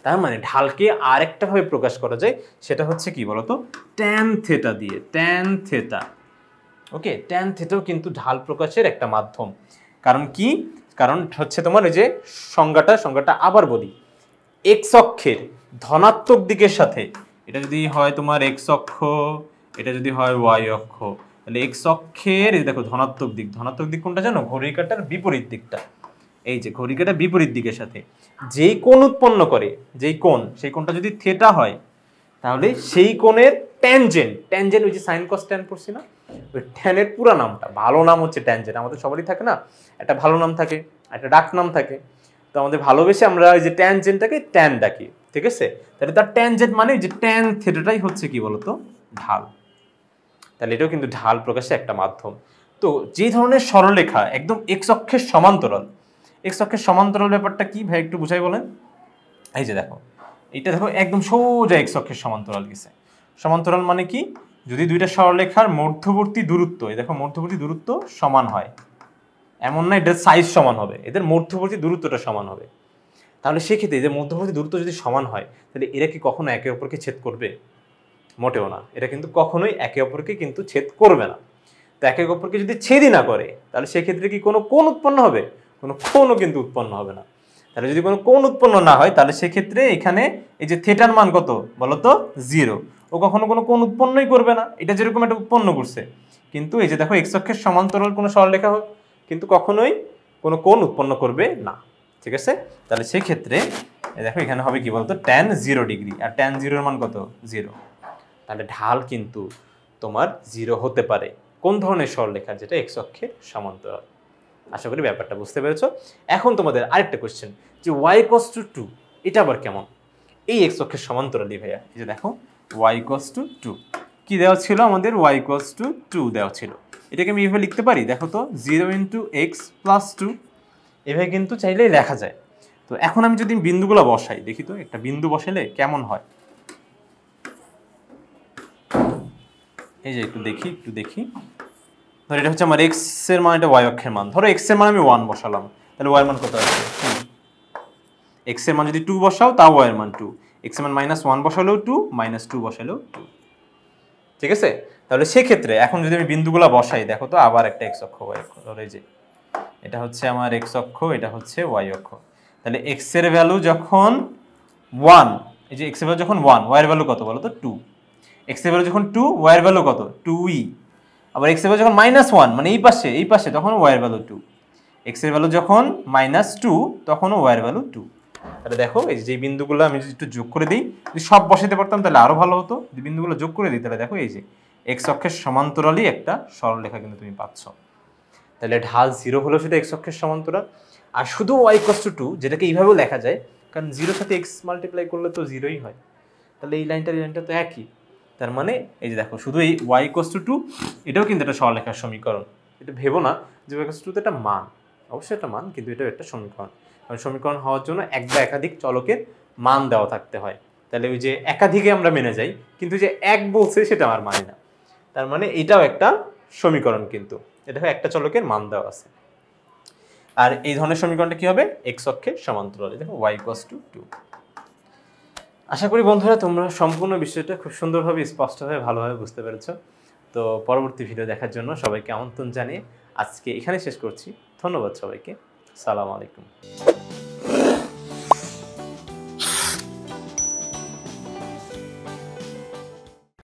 তার মানে ঢালকে আরেকটা ভাবে প্রকাশ করা যায়, সেটা হচ্ছে কি বলতো ট্যান থেটা দিয়ে, ট্যান থেটা। ওকে, ট্যান থেটাও কিন্তু ঢাল প্রকাশের একটা মাধ্যম। কারণ কি, কারণ হচ্ছে তোমার এই যে সংজ্ঞাটা আবার বলি, এক্স অক্ষের ধনাত্মক দিকের সাথে, এটা যদি হয় তোমার এক্স অক্ষ, এটা যদি হয় ওয়াই অক্ষ, তাহলে এক্স অক্ষের এই দেখো ধনাত্মক দিক কোনটা জানো, ঘড়ির কাঁটার বিপরীত দিকটা। এই যে ঘড়ির কাঁটার বিপরীত দিকের সাথে যেই কোণ উৎপন্ন করে, যেই কোণ, সেই কোণটা যদি থেটা হয়, তাহলে সেই কোণের ট্যানজেন্ট ওই যে সাইন কস ট্যান পড়ছি না, ওই ট্যানের পুরো নামটা, ভালো নাম হচ্ছে ট্যানজেন্ট। আমাদের সবারই থাকে না, একটা ভালো নাম থাকে, একটা ডাক নাম থাকে। তো আমাদের ভালোবেসে আমরা ওই যে ট্যানজেন্টটাকে ট্যান ডাকি। ঠিক আছে, তাহলে তার ট্যানজেন্ট মানে যে ট্যান থেটাটাই হচ্ছে কি বলতো ঢাল। তাহলে এটাও কিন্তু ঢাল প্রকাশে একটা মাধ্যম। তো যে ধরনের সরলরেখা একদম এক্স অক্ষের সমান্তরাল, এক্স অক্ষের সমান্তরাল ব্যাপারটা কি ভাই একটু বুঝাই বলেন। এই যে দেখো এটা দেখো একদম সোজা এক্স অক্ষের সমান্তরাল গেছে। সমান্তরাল মানে কি, যদি দুইটা সরলরেখার মধ্যবর্তী দূরত্ব, এই দেখো মধ্যবর্তী দূরত্ব সমান হয়, এমন না এদের সাইজ সমান হবে, এদের মধ্যবর্তী দূরত্বটা সমান হবে, তাহলে সেক্ষেত্রে এদের মধ্যবর্তী দূরত্ব যদি সমান হয়, তাহলে এরা কি কখনো একে অপরকে ছেদ করবে? মোটেও না, এটা কিন্তু কখনোই একে অপরকে কিন্তু ছেদ করবে না। তো একে অপরকে যদি ছেদই না করে, তাহলে সেক্ষেত্রে কি কোনো কোণ উৎপন্ন হবে? কোনো কোণও কিন্তু উৎপন্ন হবে না। তাহলে যদি কোনো কোণ উৎপন্ন না হয়, তাহলে সেক্ষেত্রে এখানে এই যে থেটার মান কত বলতো 0, ও কখনো কোনো কোণ উৎপন্নই করবে না। এটা যেরকম একটা উৎপন্ন করছে, কিন্তু এই যে দেখো এক্স অক্ষের সমান্তরাল কোনো সরলরেখা হোক কিন্তু কখনোই কোনো কোণ উৎপন্ন করবে না। ঠিক আছে, তাহলে সেক্ষেত্রে দেখো এখানে হবে কি বলতো tan 0 ডিগ্রি, আর tan 0 এর মান কত 0। তাহলে ঢাল কিন্তু তোমার 0 হতে পারে কোন ধরনের সরলরেখা, যেটা এক্স অক্ষের সমান্তরাল। আশা করি ব্যাপারটা বুঝতে পেরেছো। এখন তোমাদের আরেকটা কোশ্চেন, যে y cos to 2 এটা আবার কেমন? এই এক্স অক্ষের সমান্তরালই ভাইয়া, এই যে দেখো y cos to 2 কি দেওয়া ছিল আমাদের, y cos to 2 দেওয়া ছিল। এটাকে আমি এইভাবে লিখতে পারি, দেখো তো 0 × x + 2, এভাবে কিন্তু চাইলেই লেখা যায়। তো এখন আমি যদি বিন্দুগুলো বসাই, দেখি তো একটা বিন্দু বসালে কেমন হয়। এই যে একটু দেখি ধরো এটা হচ্ছে আমার x এর মান, এটা y অক্ষের মান। ধরো x এর মান আমি 1 বসালাম, তাহলে y এর মান কত আসবে? x এর মান যদি 2 বসাও তাও y এর মান 2, x এর মান -1 বসালেও 2, -2 বসালেও 2। ঠিক আছে, তাহলে সেক্ষেত্রে এখন যদি আমি বিন্দুগুলো বসাই, দেখো তো আবার একটা x অক্ষ y অক্ষ, ধরো এই যে এটা হচ্ছে আমার x অক্ষ, এটা হচ্ছে y অক্ষ। তাহলে x এর ভ্যালু যখন 1, এই যে x এর ভ্যালু যখন 1, y এর ভ্যালু কত বলো তো 2। x এর ভ্যালু যখন 2, y এর ভ্যালু কত 2e। আবার x এর ভ্যালু যখন -1 মানে এই পাশে তখন y এর ভ্যালু 2। x এর ভ্যালু যখন -2 তখনও y এর ভ্যালু 2। তাহলে দেখো এই যে বিন্দুগুলো আমি যদি একটু যোগ করে দিই, যদি সব বসাতে পারতাম তাহলে আরো ভালো হতো। যদি বিন্দুগুলো যোগ করে দিই তাহলে দেখো এই যে x অক্ষের সমান্তরালই একটা সরলরেখা কিন্তু তুমি পাচ্ছ। তাহলে ঢাল 0 হলো সেটা x অক্ষের সমান্তরাল। আর শুধু y cos to 2 যেটাকে এইভাবেও লেখা যায়, কারণ 0 সাথে x মাল্টিপ্লাই করলে তো 0ই হয়। তাহলে এই লাইনটা তো একই। তার মানে এই যে দেখো শুধু এই y cos to 2 এটাও কিন্তু একটা সরলরেখার সমীকরণ। এটা ভেবো না যে y cos to 2 একটা মান। অবশ্যই একটা মান, কিন্তু এটাও একটা সমীকরণ। কারণ সমীকরণ হওয়ার জন্য এক বা একাধিক চলকের মান দেওয়া থাকতে হয়। তাহলে ওই যে একাধিকে আমরা মেনে যাই, কিন্তু যে এক বলছে সেটা আমার মানি না। তার মানে এটাও একটা সমীকরণ, কিন্তু এটা একটা চলকের মান দেওয়া আছে। আর এই ধরনের সমীকরণটা কি হবে? এক্স অক্ষের সমান্তরালে। দেখো y = 2। আশা করি বন্ধুরা তোমরা সম্পূর্ণ বিষয়টা খুব সুন্দরভাবে, স্পষ্টভাবে, ভালোভাবে বুঝতে পেরেছো। তো পরবর্তী ভিডিও দেখার জন্য সবাইকে আমন্ত্রণ জানিয়ে আজকে এখানে শেষ করছি। ধন্যবাদ সবাইকে। সালাম আলাইকুম।